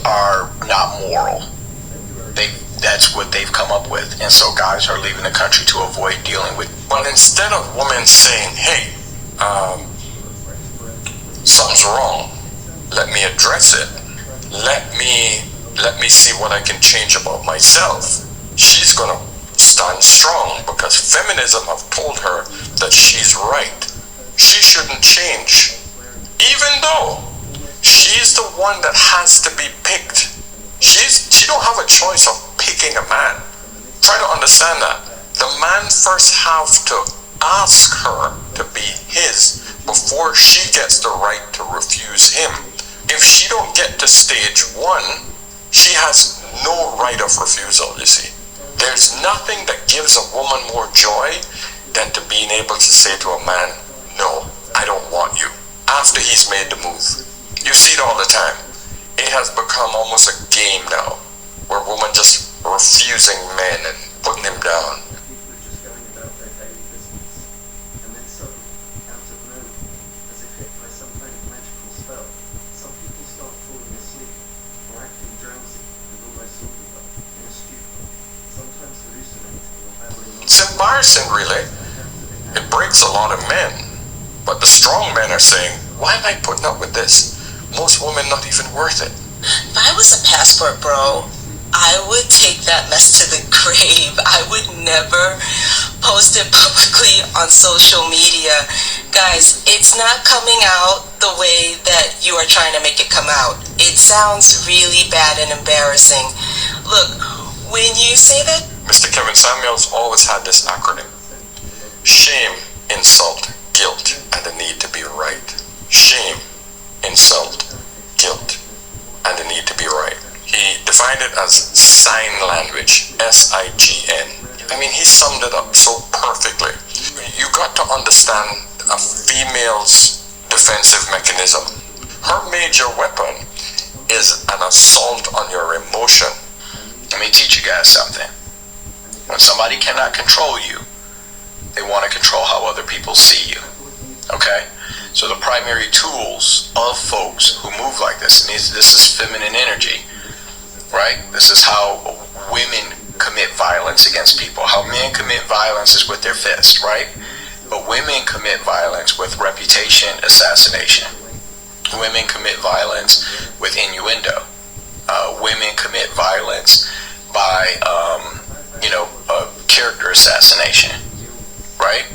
are not moral. That's what they've come up with, and so guys are leaving the country to avoid dealing with. But instead of women saying, hey, something's wrong, let me address it, let me see what I can change about myself, she's gonna stand strong because feminism have told her that she's right. She shouldn't change, even though she's the one that has to be picked. She don't have a choice of picking a man. Try to understand that. The man first have to ask her to be his before she gets the right to refuse him. If she don't get to stage one, she has no right of refusal, you see. There's nothing that gives a woman more joy than to being able to say to a man, no, I don't want you, after he's made the move. You see it all the time. It has become almost a game now, where women just refusing men and putting him down. It's embarrassing, really. It breaks a lot of men. But the strong men are saying, why am I putting up with this? Most women not even worth it. If I was a Passport Bro, I would take that mess to the grave. I would never post it publicly on social media. Guys, it's not coming out the way that you are trying to make it come out. It sounds really bad and embarrassing. Look, when you say that... Mr. Kevin Samuels always had this acronym. Shame, insult, guilt, and the need to be right. Shame, insult, guilt, and the need to be right. He defined it as sign language, S-I-G-N. I mean, he summed it up so perfectly. You got to understand a female's defensive mechanism. Her major weapon is an assault on your emotion. Let me teach you guys something. When somebody cannot control you, they want to control how other people see you. Okay? So the primary tools of folks who move like this, and this is feminine energy, right? This is how women commit violence against people. How men commit violence is with their fist, right? But women commit violence with reputation assassination. Women commit violence with innuendo. Women commit violence by, character assassination, right?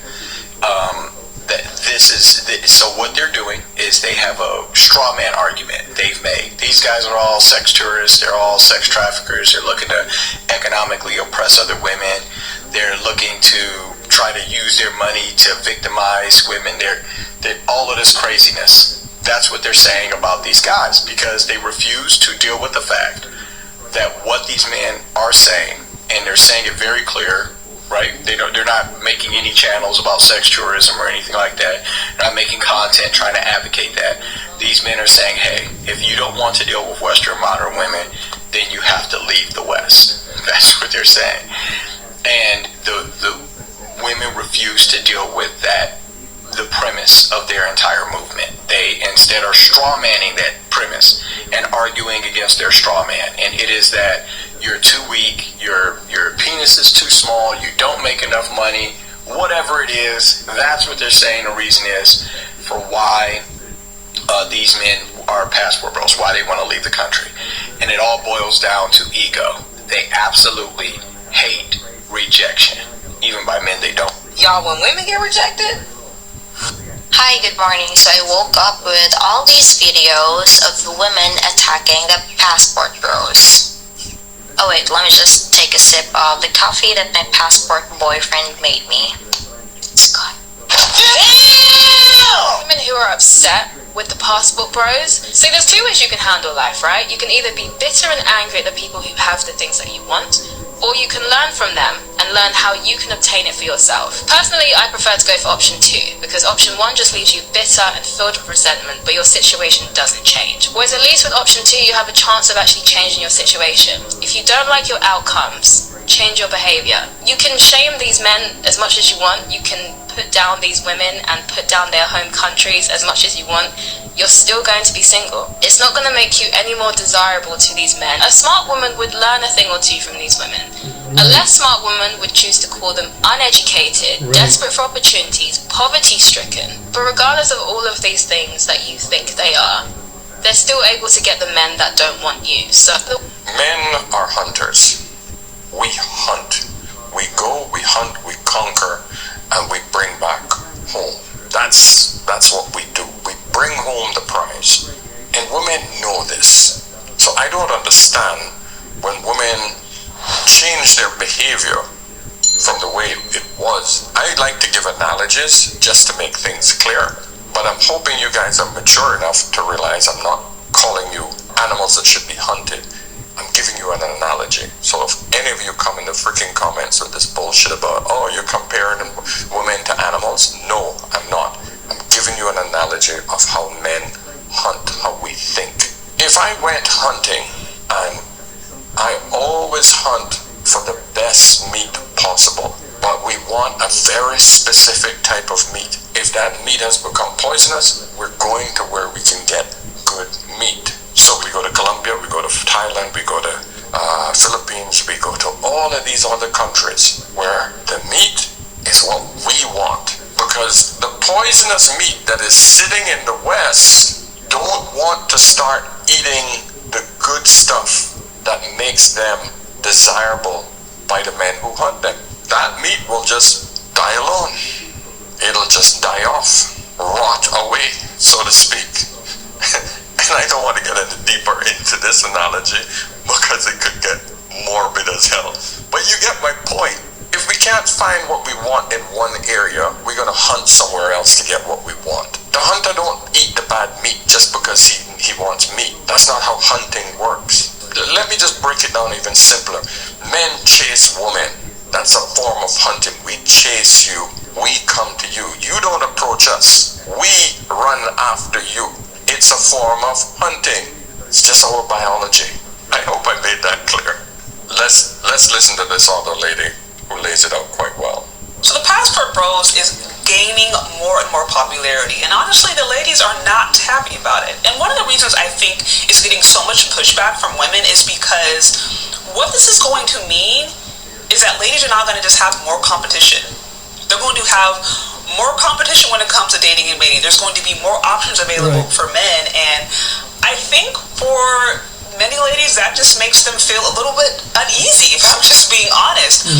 So what they're doing is they have a straw man argument they've made. These guys are all sex tourists. They're all sex traffickers. They're looking to economically oppress other women. They're looking to try to use their money to victimize women. They're all of this craziness. That's what they're saying about these guys, because they refuse to deal with the fact that what these men are saying, and they're saying it very clear, right? They're not making any channels about sex tourism or anything like that. They're not making content trying to advocate that. These men are saying, hey, if you don't want to deal with Western modern women, then you have to leave the West. That's what they're saying. And the women refuse to deal with that, the premise of their arguing against their straw man, and it is that you're too weak, your penis is too small, you don't make enough money, whatever it is. That's what they're saying the reason is for why these men are passport bros, why they want to leave the country. And it all boils down to ego. They absolutely hate rejection, even by men they don't. Y'all, when women get rejected? Hi, good morning. So I woke up with all these videos of women attacking the passport bros. Oh wait, let me just take a sip of the coffee that my passport boyfriend made me. It's gone. Women who are upset with the passport bros. See, there's two ways you can handle life, right? You can either be bitter and angry at the people who have the things that you want, or you can learn from them and learn how you can obtain it for yourself. Personally, I prefer to go for option 2, because option 1 just leaves you bitter and filled with resentment, but your situation doesn't change. Whereas at least with option 2, you have a chance of actually changing your situation. If you don't like your outcomes, change your behavior. You can shame these men as much as you want. You can put down these women and put down their home countries as much as you want. You're still going to be single. It's not going to make you any more desirable to these men. A smart woman would learn a thing or two from these women. A less smart woman would choose to call them uneducated, desperate for opportunities, poverty-stricken. But regardless of all of these things that you think they are, they're still able to get the men that don't want you. So Men are hunters. We hunt. We go, we hunt, we conquer, and we bring back home. That's what we do. We bring home the prize. And women know this. So I don't understand when women change their behavior from the way it was. I like to give analogies just to make things clear, but I'm hoping you guys are mature enough to realize I'm not calling you animals that should be hunted. I'm giving you an analogy. So if any of you come in the freaking comments with this bullshit about, oh, you're comparing women to animals, no, I'm not. I'm giving you an analogy of how men hunt, how we think. If I went hunting, and I always hunt for the best meat possible, but we want a very specific type of meat. If that meat has become poisonous, we're going to where we can get good meat. So we go to Colombia, we go to Thailand, we go to Philippines, we go to all of these other countries where the meat is what we want. Because the poisonous meat that is sitting in the West don't want to start eating the good stuff that makes them desirable by the men who hunt them. That meat will just die alone. It'll just die off, rot away, so to speak. And I don't want to get any deeper into this analogy because it could get morbid as hell. But you get my point. If we can't find what we want in one area, we're going to hunt somewhere else to get what we want. The hunter don't eat the bad meat just because he wants meat. That's not how hunting works. Let me just break it down even simpler. Men chase women. That's a form of hunting. We chase you. We come to you. You don't approach us. We run after you. It's a form of hunting. It's just our biology. I hope I made that clear. Let's listen to this other lady who lays it out quite well. So the Passport Bros is gaining more and more popularity, and honestly the ladies are not happy about it. And one of the reasons I think it's getting so much pushback from women is because what this is going to mean is that ladies are not going to just have more competition. They're going to have more competition when it comes to dating and mating. There's going to be more options available for men, and I think for many ladies that just makes them feel a little bit uneasy, if I'm just being honest.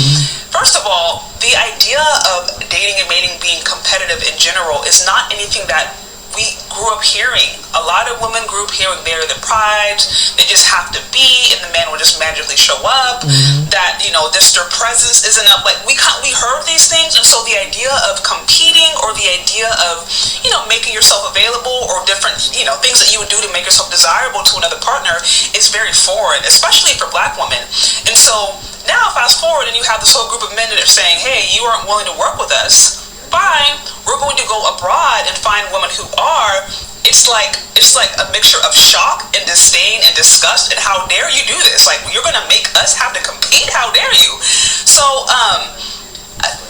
First of all, the idea of dating and mating being competitive in general is not anything that we grew up hearing. A lot of women grew up hearing they're the prize, they just have to be, and the man will just magically show up, that, you know, this their presence isn't up. Like, we heard these things, and so the idea of competing, or the idea of, you know, making yourself available, or different, you know, things that you would do to make yourself desirable to another partner is very foreign, especially for black women. And so now fast forward and you have this whole group of men that are saying, hey, you aren't willing to work with us, fine, we're going to go abroad and find women who are. It's like a mixture of shock and disdain and disgust, and how dare you do this? Like, you're gonna make us have to compete? How dare you? So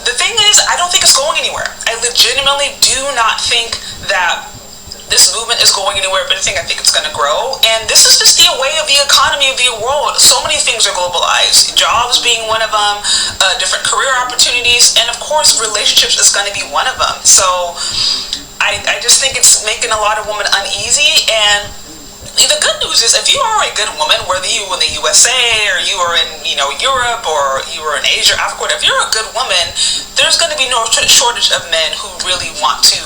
the thing is, I don't think it's going anywhere. I legitimately do not think that this movement is going anywhere. If anything, I think it's going to grow. And this is just the way of the economy of the world. So many things are globalized. Jobs being one of them, different career opportunities, and of course, relationships is going to be one of them. So I just think it's making a lot of women uneasy. And the good news is, if you are a good woman, whether you in the USA or you are in Europe or you are in Asia, Africa, if you're a good woman, there's going to be no shortage of men who really want to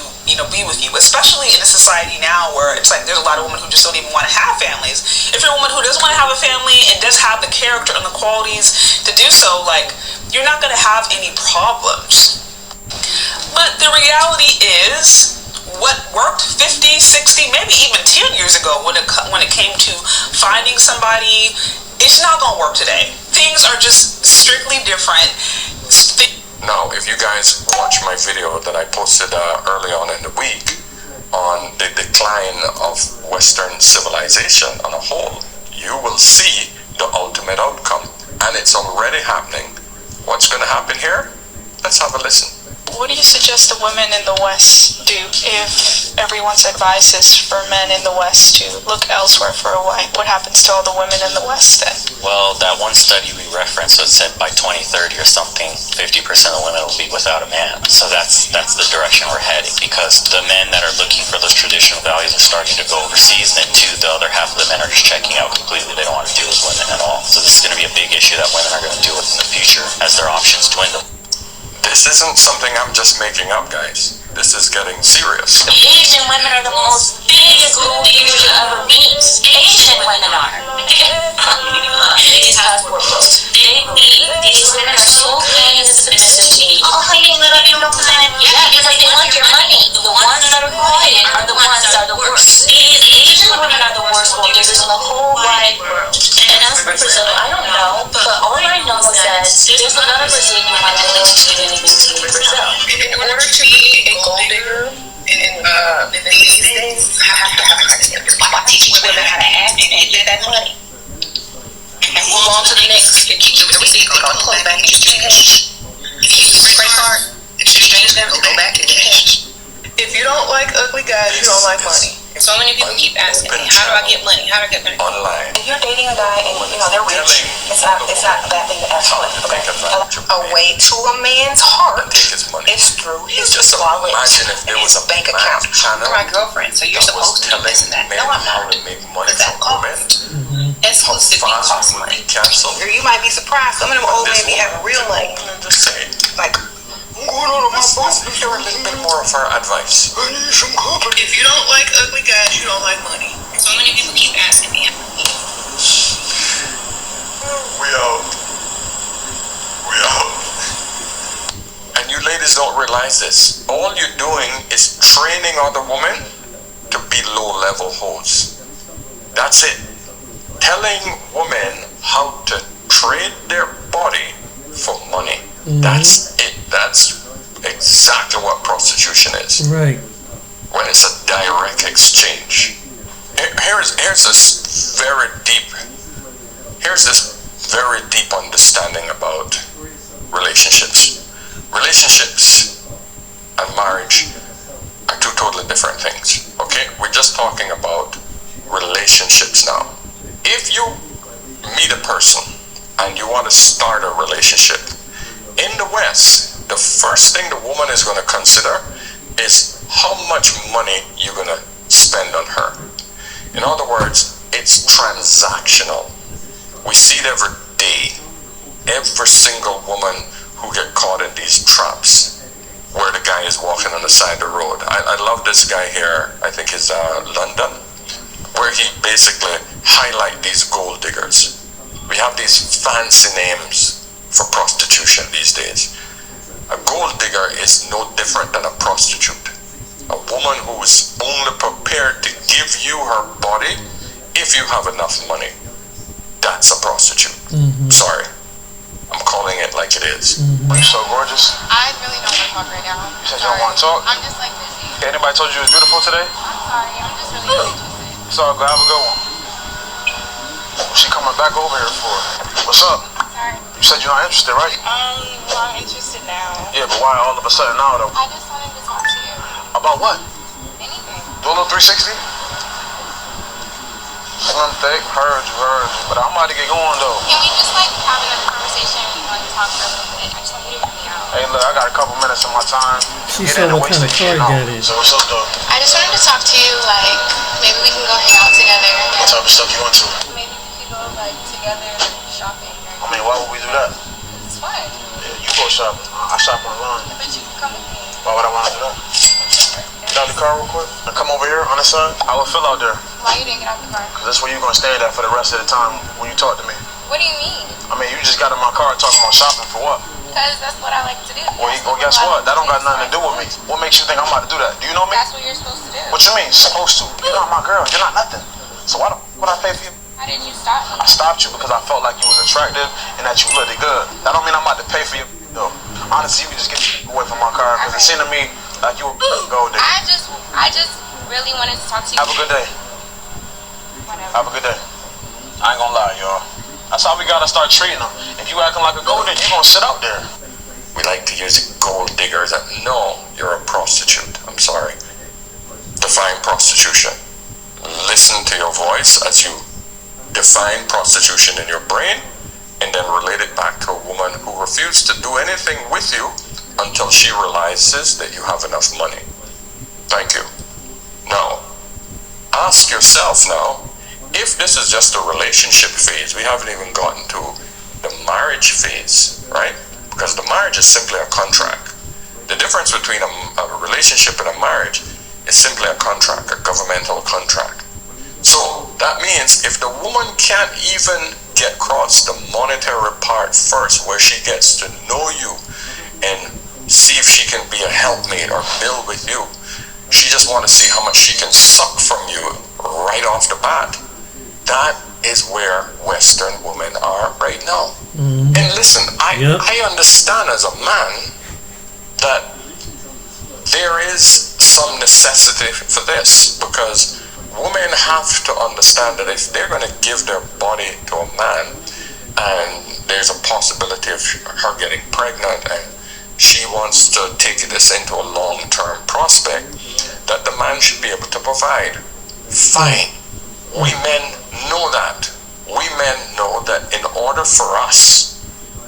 be with you, especially in a society now where it's like there's a lot of women who just don't even want to have families. If you're a woman who doesn't want to have a family and does have the character and the qualities to do so, like, you're not going to have any problems. But the reality is, what worked 50, 60, maybe even 10 years ago when it came to finding somebody, it's not going to work today. Things are just strictly different. Now, if you guys watch my video that I posted early on in the week on the decline of Western civilization on a whole, you will see the ultimate outcome. And it's already happening. What's going to happen here? Let's have a listen. What do you suggest the women in the West do if everyone's advice is for men in the West to look elsewhere for a wife? What happens to all the women in the West then? Well, that one study we referenced that said by 2030 or something, 50% of women will be without a man. So that's the direction we're heading, because the men that are looking for those traditional values are starting to go overseas, and then the other half of the men are just checking out completely. They don't want to deal with women at all. So this is going to be a big issue that women are going to deal with in the future as their options dwindle. This isn't something I'm just making up, guys. This is getting serious. Asian women are the most biggest gold diggers you'll ever meet. Asian women are. These passport bros. They believe these women are so kind and submissive to me. Oh, honey, little you don't mind. Yeah, because they want your money. The ones that are quiet are the ones that are the worst. These Asian women are the worst gold diggers in the whole wide world. And as for Brazil, I don't know, but all I know is that there's another Brazilian woman that lives in Brazil. In order to be a gold digger in these days, you have to have criteria. Teach women how to act and get that money. And move on to the next. Get your receipt, go to close back and just change. If you use a credit card, exchange them and go back and cash. If you don't like ugly guys, you don't like money. So many people keep asking me, how do I get money? How do I get money? Online. If you're dating a guy and they're rich, it's not a bad thing to ask for. Okay. A way to a man's heart is through his wallet, Imagine if there was a bank account. channel My girlfriend, so you're supposed to do this and that. No, I'm how not. to make money But that from women. Exclusivity costs money. Cancel. Or you might be surprised. Some of them old men be having real money. Like, I'm going on my boat. Hear a little bit more of her advice. I need some company. If you don't like ugly guys, you don't like money. So many people keep asking me. We out. And you ladies don't realize this. All you're doing is training other women to be low-level hoes. That's it. Telling women how to trade their body for money. That's it. That's exactly what prostitution is. Right. When it's a direct exchange. Here's this very deep understanding about relationships. Relationships and marriage are two totally different things. Okay? We're just talking about relationships now. If you meet a person and you want to start a relationship, in the West, the first thing the woman is going to consider is how much money you're going to spend on her. In other words, it's transactional. We see it every day. Every single woman who get caught in these traps where the guy is walking on the side of the road. I love this guy here, I think it's London, where he basically highlight these gold diggers. We have these fancy names for prostitution these days. A gold digger is no different than a prostitute. A woman who is only prepared to give you her body if you have enough money. That's a prostitute. Sorry. I'm calling it like it is. Are you so gorgeous? I really don't want to talk right now. You said you don't want to talk? I'm just like busy. Okay, anybody told you you was beautiful today? I'm sorry, I'm just really interested. It's all good. Have a good one. What's she coming back over here for? What's up? Sorry. You said you're not interested, right? Well, I'm interested now. Yeah, but why all of a sudden now, though? I just wanted to talk to you. About what? Anything. Do little 360? Nothing thick. Heard you. But I'm about to get going though. Can we just like have another conversation and we want to talk for a little bit? I just want you to hear me out. Hey, look, I got a couple minutes of my time. She said what kind of car you got in. So what's up, though? I just wanted to talk to you, like, maybe we can go hang out together. What type of stuff you into? Maybe we could go, like, together shopping. I mean, why would we do that? It's fun. Yeah, you go shopping. I shop online. I bet you can come with me. Why would I want to do that? Get out the car real quick and come over here on this side. I will fill out there. Why you didn't get out the car? Because that's where you're going to stand at for the rest of the time when you talk to me. What do you mean? I mean, you just got in my car talking about shopping for what? Because that's what I like to do. Well, guess what? That don't got nothing to do with me. What makes you think I'm about to do that? Do you know me? That's what you're supposed to do. What you mean, supposed to? You're not my girl. You're not nothing. So why would I pay for you? How did you stop me? I stopped you because I felt like you was attractive and that you looked good. That don't mean I'm about to pay for you. No. Honestly, you can just get away from my car because it seemed to me like you were gold digger. I just really wanted to talk to you. Have a good day. Whatever. Have a good day. I ain't gonna lie, y'all. That's how we gotta start treating them. If you acting like a gold digger, you gonna sit out there. We like to use gold diggers. No, you're a prostitute. I'm sorry. Define prostitution. Listen to your voice as you define prostitution in your brain and then relate it back to a woman who refused to do anything with you until she realizes that you have enough money. Thank you. Now, ask yourself now, if this is just a relationship phase, we haven't even gotten to the marriage phase, right? Because the marriage is simply a contract. The difference between a relationship and a marriage is simply a contract, a governmental contract. So that means if the woman can't even get across the monetary part first, where she gets to know you and see if she can be a helpmate or build with you, she just want to see how much she can suck from you right off the bat. That is where Western women are right now. Mm-hmm. And listen, I understand as a man that there is some necessity for this, because women have to understand that if they're going to give their body to a man and there's a possibility of her getting pregnant and she wants to take this into a long-term prospect, that the man should be able to provide. Fine. We men know that. We men know that in order for us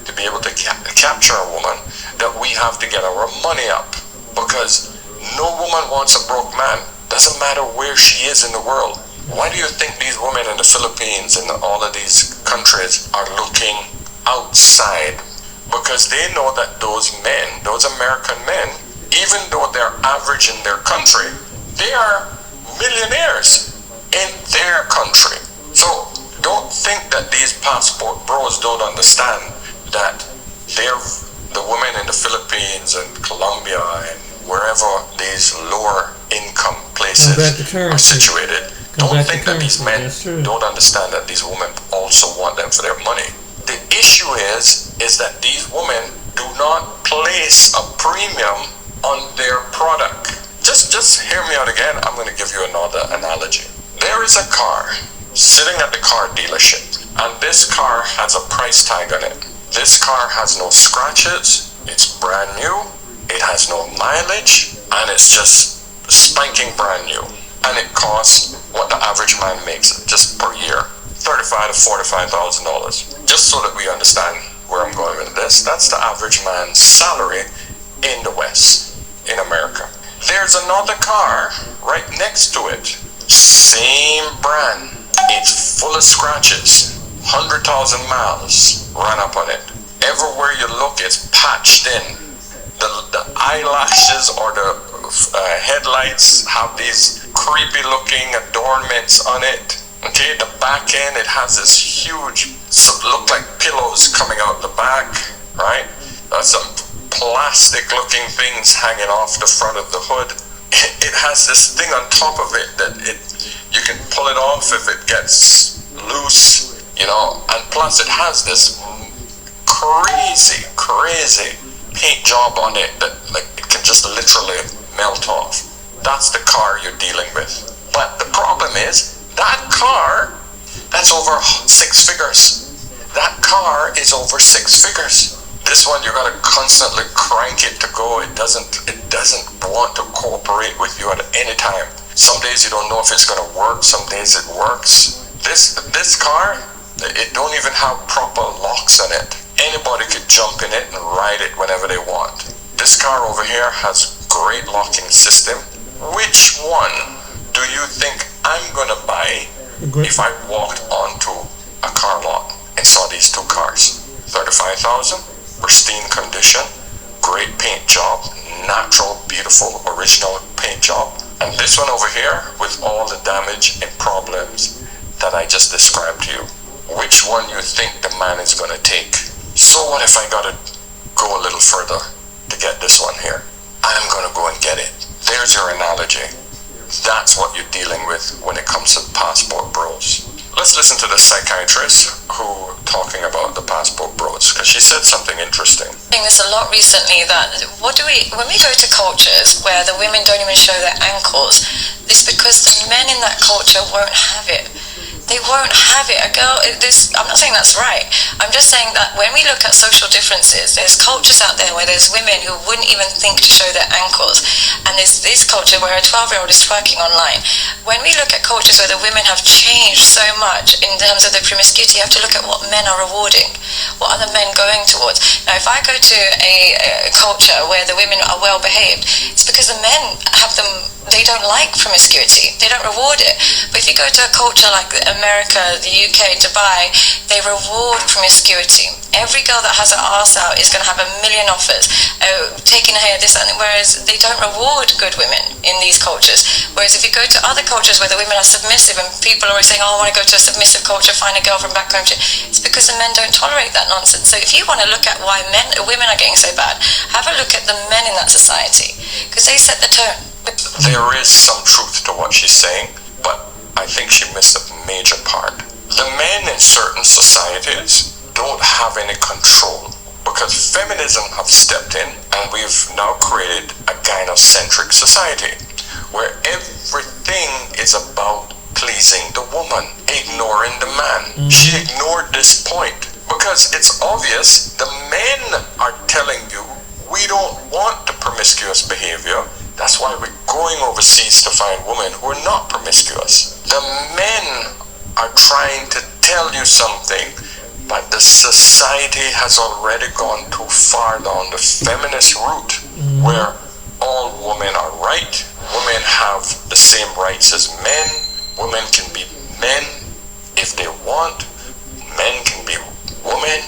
to be able to capture a woman, that we have to get our money up, because no woman wants a broke man. Doesn't matter where she is in the world. Why do you think these women in the Philippines and all of these countries are looking outside? Because they know that those men, those American men, even though they're average in their country, they are millionaires in their country. So don't think that these passport bros don't understand that they're the women in the Philippines and Colombia and wherever these lower income places are situated. Don't think that these men don't understand that these women also want them for their money. The issue is that these women do not place a premium on their product. Just hear me out again. I'm going to give you another analogy. There is a car sitting at the car dealership, and this car has a price tag on it. This car has no scratches. It's brand new. It has no mileage, and it's just spanking brand new. And it costs what the average man makes just per year, $35,000 to $45,000. Just so that we understand where I'm going with this, that's the average man's salary in the West, in America. There's another car right next to it, same brand. It's full of scratches, 100,000 miles run up on it. Everywhere you look, it's patched in. The eyelashes or the headlights have these creepy looking adornments on it. Okay, the back end, it has this huge, look like pillows coming out the back, right? Some plastic looking things hanging off the front of the hood. It has this thing on top of it that you can pull it off if it gets loose, you know, and plus it has this crazy paint job on it that like it can just literally melt off. That's the car you're dealing with. But the problem is that car, that's over 6 figures. That car is over 6 figures. This one you gotta constantly crank it to go. It doesn't want to cooperate with you at any time. Some days you don't know if it's gonna work, some days it works. This car, it don't even have proper locks on it. Anybody could jump in it and ride it whenever they want. This car over here has great locking system. Which one do you think I'm gonna buy if I walked onto a car lot and saw these two cars? 35,000, pristine condition, great paint job, natural, beautiful, original paint job. And this one over here with all the damage and problems that I just described to you. Which one you think the man is gonna take? So what if I gotta go a little further to get this one here? I'm gonna go and get it. There's your analogy. That's what you're dealing with when it comes to passport bros. Let's listen to the psychiatrist who talking about the passport bros, because she said something interesting. This a lot recently that when we go to cultures where the women don't even show their ankles, it's because the men in that culture won't have it. They won't have it. I'm not saying that's right. I'm just saying that when we look at social differences, there's cultures out there where there's women who wouldn't even think to show their ankles. And there's this culture where a 12-year-old is twerking online. When we look at cultures where the women have changed so much in terms of their promiscuity, you have to look at what men are rewarding. What are the men going towards? Now, if I go to a culture where the women are well behaved, it's because the men they don't like promiscuity. They don't reward it. But if you go to a culture like America, the UK, Dubai, they reward promiscuity. Every girl that has her arse out is going to have a million offers, taking her hair, this, and whereas they don't reward good women in these cultures. Whereas if you go to other cultures where the women are submissive and people are always saying, oh, I want to go to a submissive culture, find a girl from back home, it's because the men don't tolerate that nonsense. So if you want to look at why women are getting so bad, have a look at the men in that society, because they set the tone. There is some truth to what she's saying, but I think she missed a major part. The men in certain societies don't have any control because feminism have stepped in and we've now created a gynocentric society where everything is about pleasing the woman, ignoring the man. She ignored this point because it's obvious the men are telling you we don't want the promiscuous behavior. That's why we're going overseas to find women who are not promiscuous. The men are trying to tell you something, but the society has already gone too far down the feminist route where all women are right. Women have the same rights as men. Women can be men if they want. Men can be women.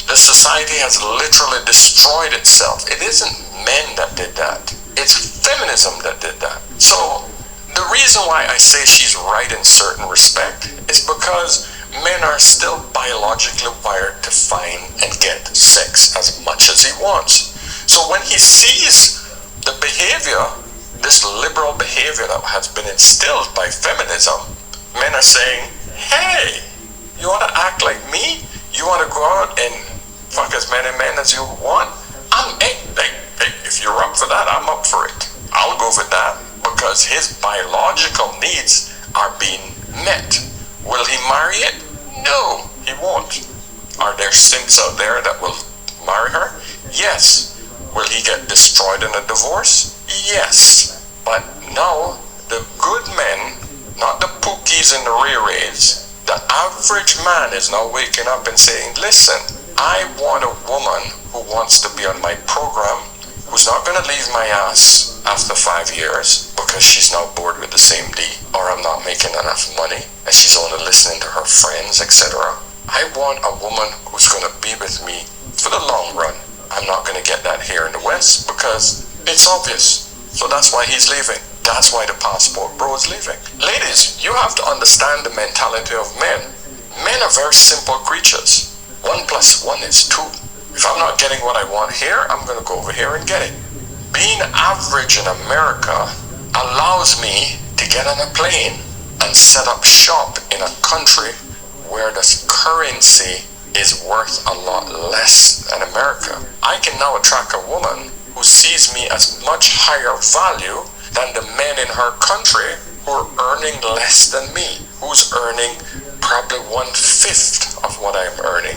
The society has literally destroyed itself. It isn't men that did that. It's feminism that did that. So the reason why I say she's right in certain respect is because men are still biologically wired to find and get sex as much as he wants. So when he sees the behavior, this liberal behavior that has been instilled by feminism, men are saying, hey, you want to act like me? You want to go out and fuck as many men as you want? If you're up for that, I'm up for it. I'll go for that because his biological needs are being met. Will he marry it? No, he won't. Are there simps out there that will marry her? Yes. Will he get destroyed in a divorce? Yes. But no, the good men, not the pookies and the re-rays, the average man is now waking up and saying, listen, I want a woman who wants to be on my program, who's not going to leave my ass after 5 years because she's now bored with the same D, or I'm not making enough money and she's only listening to her friends, etc. I want a woman who's going to be with me for the long run. I'm not going to get that here in the West because it's obvious. So that's why he's leaving. That's why the passport bro is leaving. Ladies, you have to understand the mentality of men. Men are very simple creatures. 1 + 1 is 2. If I'm not getting what I want here, I'm going to go over here and get it. Being average in America allows me to get on a plane and set up shop in a country where the currency is worth a lot less than America. I can now attract a woman who sees me as much higher value than the men in her country who are earning less than me, who's earning probably 1/5 of what I'm earning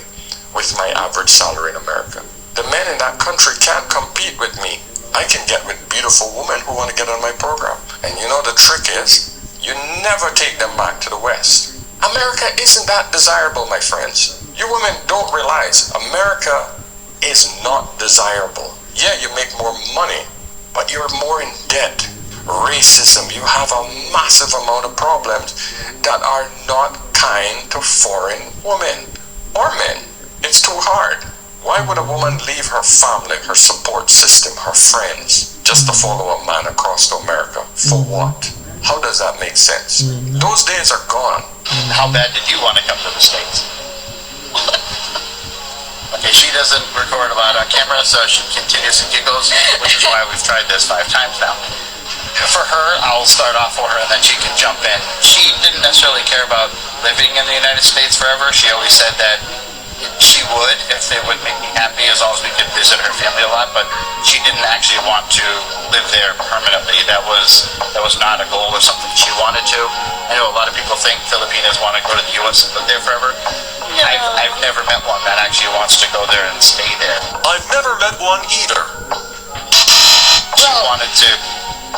with my average salary in America. The men in that country can't compete with me. I can get with beautiful women who want to get on my program. And you know the trick is, you never take them back to the West. America isn't that desirable, my friends. You women don't realize America is not desirable. Yeah, you make more money, but you're more in debt. Racism, you have a massive amount of problems that are not kind to foreign women or men. It's too hard. Why would a woman leave her family, her support system, her friends, just to follow a man across to America? For what? How does that make sense? Those days are gone. How bad did you want to come to the States? Okay, she doesn't record a lot on camera, so she continuously giggles, which is why we've tried this 5 times now. For her, I'll start off for her and then she can jump in. She didn't necessarily care about living in the United States forever. She always said that she would if it would make me happy as long as we could visit her family a lot, but she didn't actually want to live there permanently. That was not a goal or something she wanted to. I know a lot of people think Filipinos want to go to the US and live there forever. I've never met one that actually wants to go there and stay there. I've never met one either. She wanted to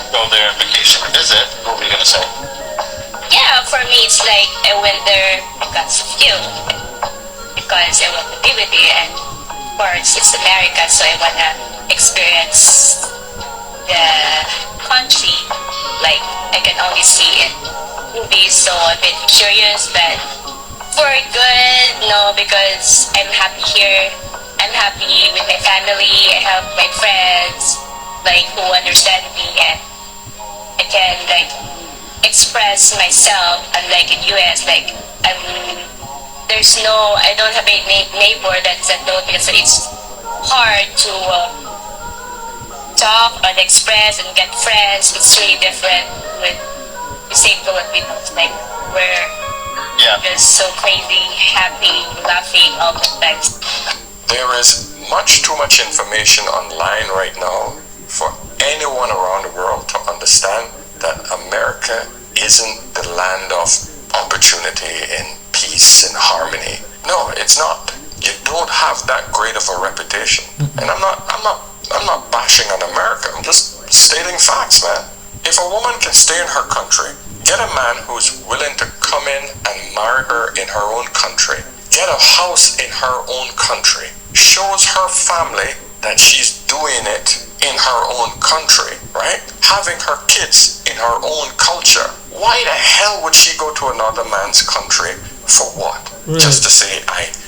go there on vacation and visit. What were you going to say? Yeah, for me it's like I went there because of you. Because I want to be with you, and of course it's America, so I want to experience the country like I can only see in movies, so I'm a bit curious, but for good, no, because I'm happy here. I'm happy with my family. I have my friends like who understand me, and I can like express myself, unlike in US, like I don't have a neighbor that's a no, because it's hard to talk and express and get friends. It's really different with the same Filipinos, like we're just so crazy, happy, laughing all the time. There is much too much information online right now for anyone around the world to understand that America isn't the land of opportunity and peace and harmony. No, it's not. You don't have that great of a reputation. And I'm not bashing on America. I'm just stating facts, man. If a woman can stay in her country, get a man who's willing to come in and marry her in her own country, get a house in her own country, shows her family that she's doing it in her own country, right? Having her kids in her own culture. Why the hell would she go to another man's country for what? Right. Just to say,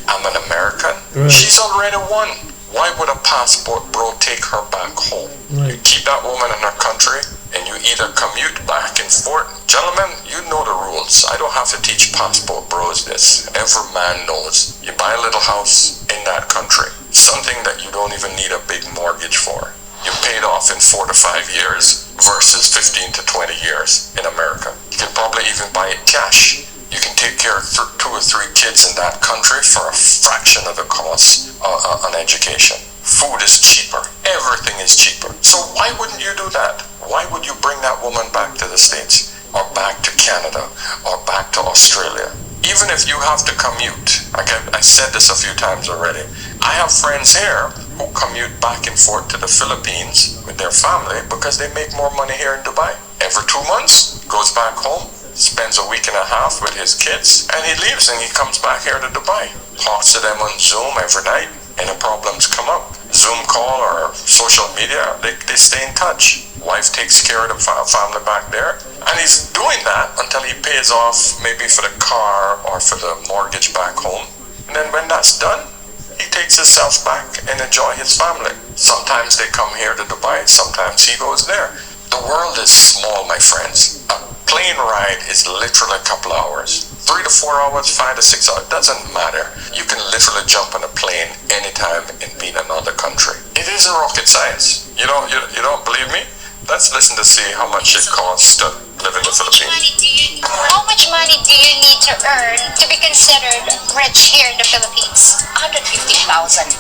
I'm an American? Right. She's already won. Why would a passport bro take her back home? Right. You keep that woman in her country and you either commute back and forth. Gentlemen, you know the rules. I don't have to teach passport bros this. Every man knows. You buy a little house in that country. Something that you don't even need a big mortgage for. You paid off in 4 to 5 years versus 15 to 20 years in America. You can probably even buy it cash. You can take care of 2 or 3 kids in that country for a fraction of the cost on education. Food is cheaper. Everything is cheaper. So why wouldn't you do that? Why would you bring that woman back to the States or back to Canada or back to Australia? Even if you have to commute, like I said this a few times already, I have friends here who commute back and forth to the Philippines with their family because they make more money here in Dubai. Every 2 months, goes back home, spends a week and a half with his kids, and he leaves and he comes back here to Dubai. Talks to them on Zoom every night, and the problems come up. Zoom call or social media, they stay in touch. Wife takes care of the family back there, and he's doing that until he pays off maybe for the car or for the mortgage back home. And then when that's done, he takes himself back and enjoy his family. Sometimes they come here to Dubai, sometimes he goes there. The world is small, my friends. A plane ride is literally a couple hours. 3 to 4 hours, 5 to 6 hours, doesn't matter. You can literally jump on a plane anytime and be in another country. It isn't rocket science. You don't believe me? Let's listen to see how much it costs to live in the Philippines. How much money do you need to earn to be considered rich here in the Philippines? 150,000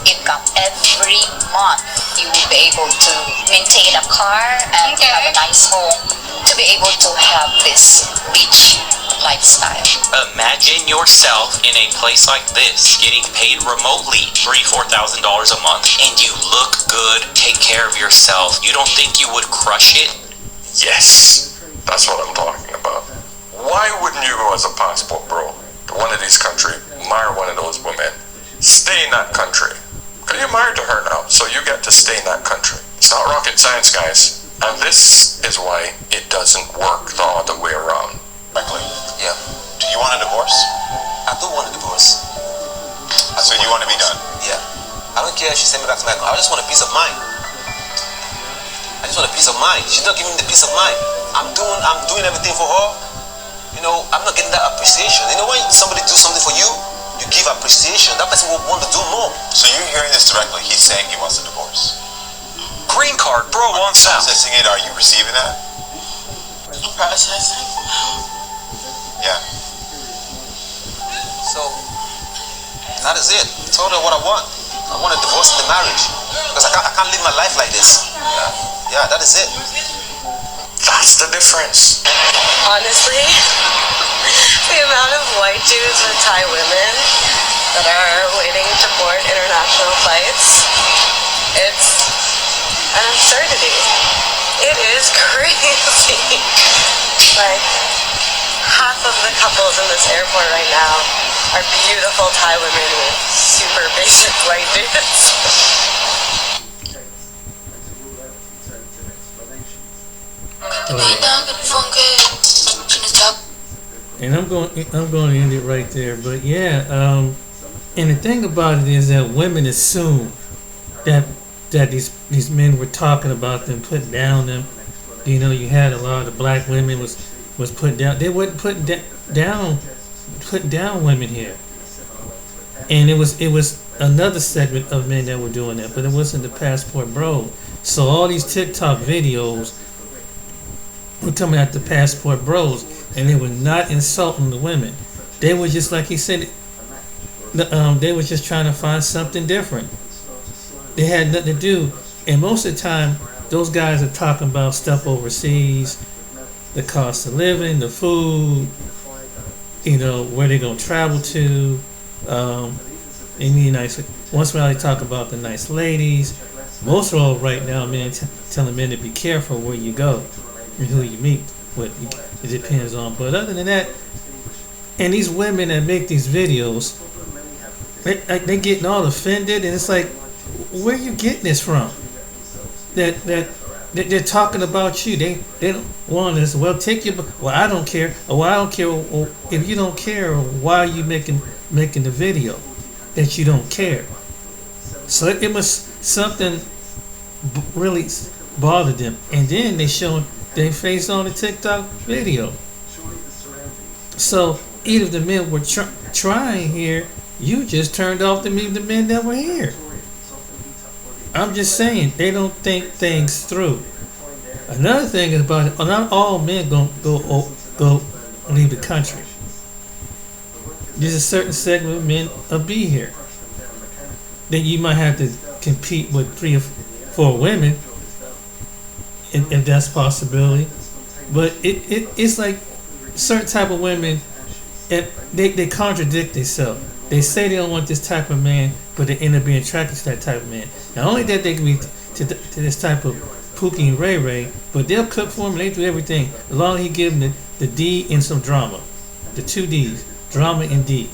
income every month. You will be able to maintain a car and have a nice home to be able to have this rich lifestyle. Imagine yourself in a place like this, getting paid remotely $3,000-4,000 a month, and you look good, take care of yourself. You don't think you would crush it? Yes. That's what I'm talking about. Why wouldn't you go as a passport bro to one of these countries, marry one of those women, stay in that country? Because you're married to her now, so you get to stay in that country. It's not rocket science, guys. And this is why it doesn't work the other way around. Frankly, yeah. Do you want a divorce? I do want a divorce. So you want to be done? Yeah. I don't care if she send me back to my country. I just want a peace of mind. I just want a peace of mind. She's not giving me the peace of mind. I'm doing everything for her. You know, I'm not getting that appreciation. You know, when somebody do something for you, you give appreciation. That person will want to do more. So you're hearing this directly. He's saying he wants a divorce. Green card, bro wants out. Processing it, are you receiving that? Processing. Yeah. So, that is it. I told her what I want. I want a divorce in the marriage. Because I can't live my life like this. Yeah, that is it. That's the difference. Honestly, the amount of white dudes with Thai women that are waiting to board international flights, it's an absurdity. It is crazy. Like, half of the couples in this airport right now are beautiful Thai women with super basic white dudes. And I'm going to end it right there. But yeah, and the thing about it is that women assume that these men were talking about them, putting down them. You know, you had a lot of the black women was put down. They wasn't putting down women here. And it was another segment of men that were doing that, but it wasn't the passport bro. So all these TikTok videos were coming at the passport bros, and they were not insulting the women. They were just, like he said, they were just trying to find something different. They had nothing to do, and most of the time, those guys are talking about stuff overseas, the cost of living, the food, you know, where they're gonna travel to. In the United States, once in a while they talk about the nice ladies. Most of all, right now, men telling men to be careful where you go and who you meet. What it depends on. But other than that, and these women that make these videos, they getting all offended, and it's like, where are you getting this from? That they're talking about you. They don't want this. Well, take your. Well, I don't care. Well, I don't care. Well, if you don't care, why are you making the video that you don't care? So it must something really bothered them, and then they showed their face on the TikTok video. So either the men were trying here, you just turned off the men that were here. I'm just saying, they don't think things through. Another thing is about it, not all men go leave the country. There's a certain segment of men will be here. Then you might have to compete with 3 or 4 women, if that's a possibility. But it's like certain type of women, they contradict themselves. They say they don't want this type of man, but they end up being attracted to that type of man. Not only that they can be to this type of Pookie and Ray Ray, but they'll cook for him and they do everything, as long as he give them the D and some drama. The 2 Ds, drama and D.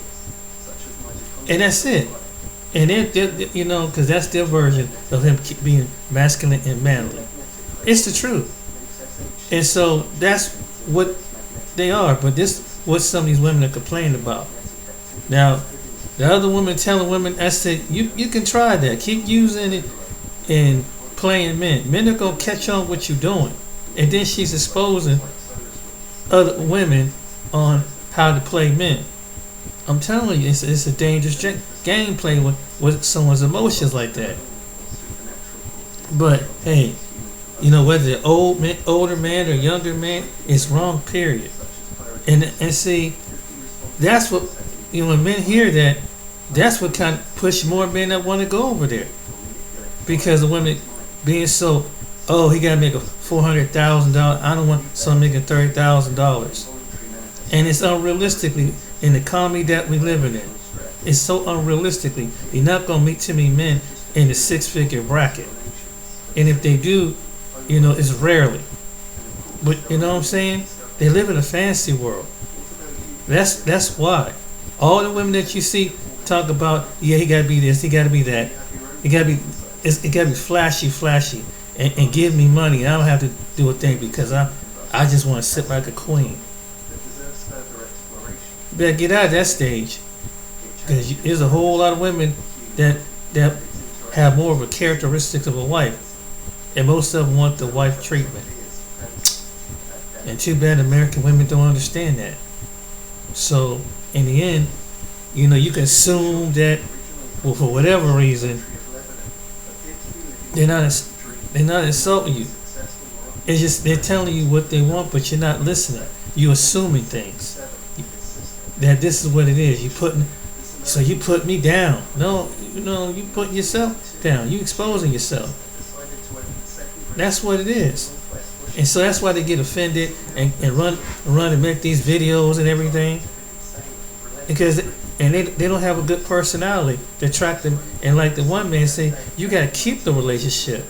And that's it. And they're you know, because that's their version of him being masculine and manly. It's the truth. And so that's what they are. But this is what some of these women are complaining about. Now, the other woman telling women, I said, you can try that. Keep using it and playing men. Men are going to catch on what you're doing. And then she's exposing other women on how to play men. I'm telling you, it's a dangerous game playing with someone's emotions like that. But, hey, you know, whether they're older man or younger man, it's wrong, period. And see, that's what, you know, when men hear that, that's what kind of push more men that want to go over there. Because the women being so, oh, he got to make a $400,000. I don't want someone making $30,000. And it's unrealistically, in the economy that we living in, it's so unrealistically, you're not going to meet too many men in the 6-figure bracket. And if they do, you know, it's rarely. But you know what I'm saying? They live in a fantasy world. That's why. All the women that you see talk about, yeah, he gotta be this, he gotta be that. It gotta be flashy, and give me money. I don't have to do a thing because I just want to sit like a queen. You better get out of that stage, because there's a whole lot of women that have more of a characteristics of a wife, and most of them want the wife treatment. And too bad American women don't understand that. So in the end, you know, you can assume that, well, for whatever reason, they're not insulting you. It's just they're telling you what they want, but you're not listening. You're assuming things. That this is what it is. You put me down. No, you put yourself down. You exposing yourself. That's what it is. And so that's why they get offended and run and make these videos and everything. Because they don't have a good personality to attract them. And like the one man say, you got to keep the relationship.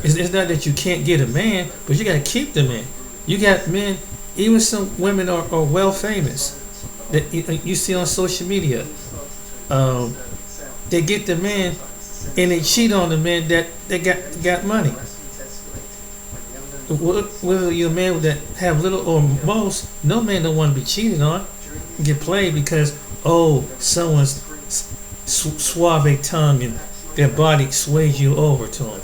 It's not that you can't get a man, but you got to keep the man. You got men, even some women are well famous that you see on social media. They get the man and they cheat on the man that they got money. Whether you're a man that have little or most, no man don't want to be cheated on, get played because someone's suave tongue and their body sways you over to him.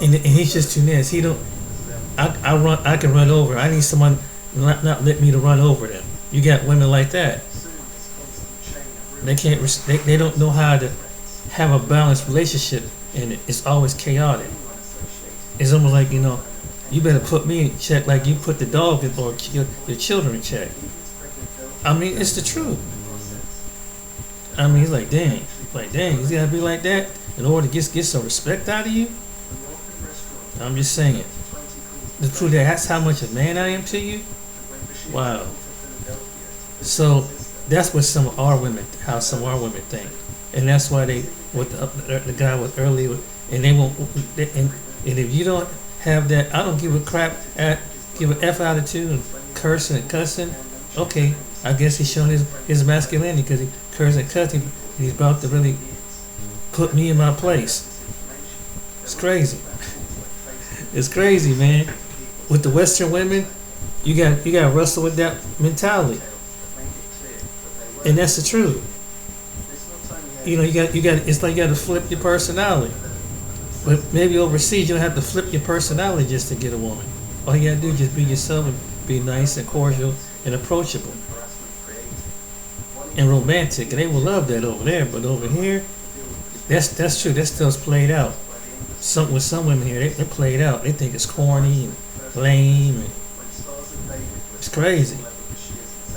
And he's just too nice. He don't. I can run over. I need someone not let me to run over them. You got women like that. They can't. They don't know how to have a balanced relationship, and it's always chaotic. It's almost like, you better put me in check like you put the dog in, or your children in check. I mean, it's the truth. I mean, he's like, dang, he's gotta be like that in order to get some respect out of you. I'm just saying. To prove that's how much a man I am to you. Wow. So that's what some of our women think, and that's why what the guy was earlier, and they won't. And if you don't have that, I don't give a crap. Give an F attitude and cursing and cussing. Okay, I guess he's showing his masculinity because he cursing and cussing. And he's about to really put me in my place. It's crazy. It's crazy, man. With the Western women, you got to wrestle with that mentality, and that's the truth. You got. It's like you got to flip your personality. But maybe overseas, you don't have to flip your personality just to get a woman. All you got to do is just be yourself and be nice and cordial and approachable and romantic, and they will love that over there. But over here, that's true. That still's played out. With some women here, they played out. They think it's corny and lame, and it's crazy.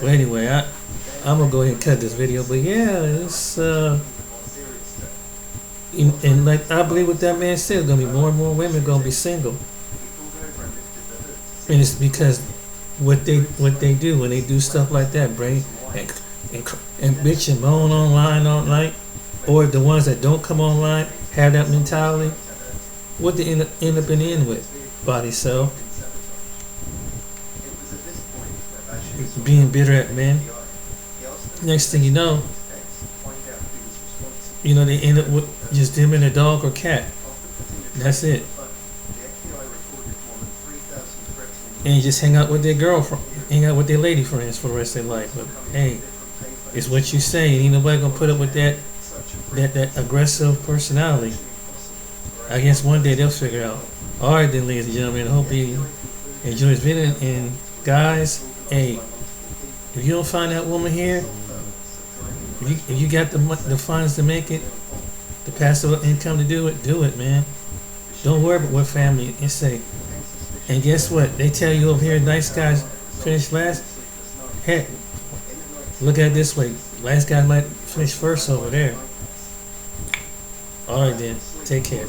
Well, anyway, I'm gonna go ahead and cut this video. But yeah, it's and like I believe what that man said, gonna be more and more women gonna be single, and it's because what they do when they do stuff like that, bring and bitch and moan online all night, or the ones that don't come online have that mentality. What they end up in the end with? Body self. Being bitter at men. Next thing you know, they end up with just them and a dog or cat. That's it. And you just hang out with their girlfriend, hang out with their lady friends for the rest of their life. But hey, it's what you say. Ain't nobody gonna put up with that aggressive personality. I guess one day they'll figure out. All right, then, ladies and gentlemen. I hope you enjoy this video. And guys, hey, if you don't find that woman here, if you got the funds to make it, the passive income to do it, man. Don't worry about what family is say. And guess what? They tell you over here, nice guys finish last. Heck, look at it this way. Last guy might finish first over there. All right, then. Take care.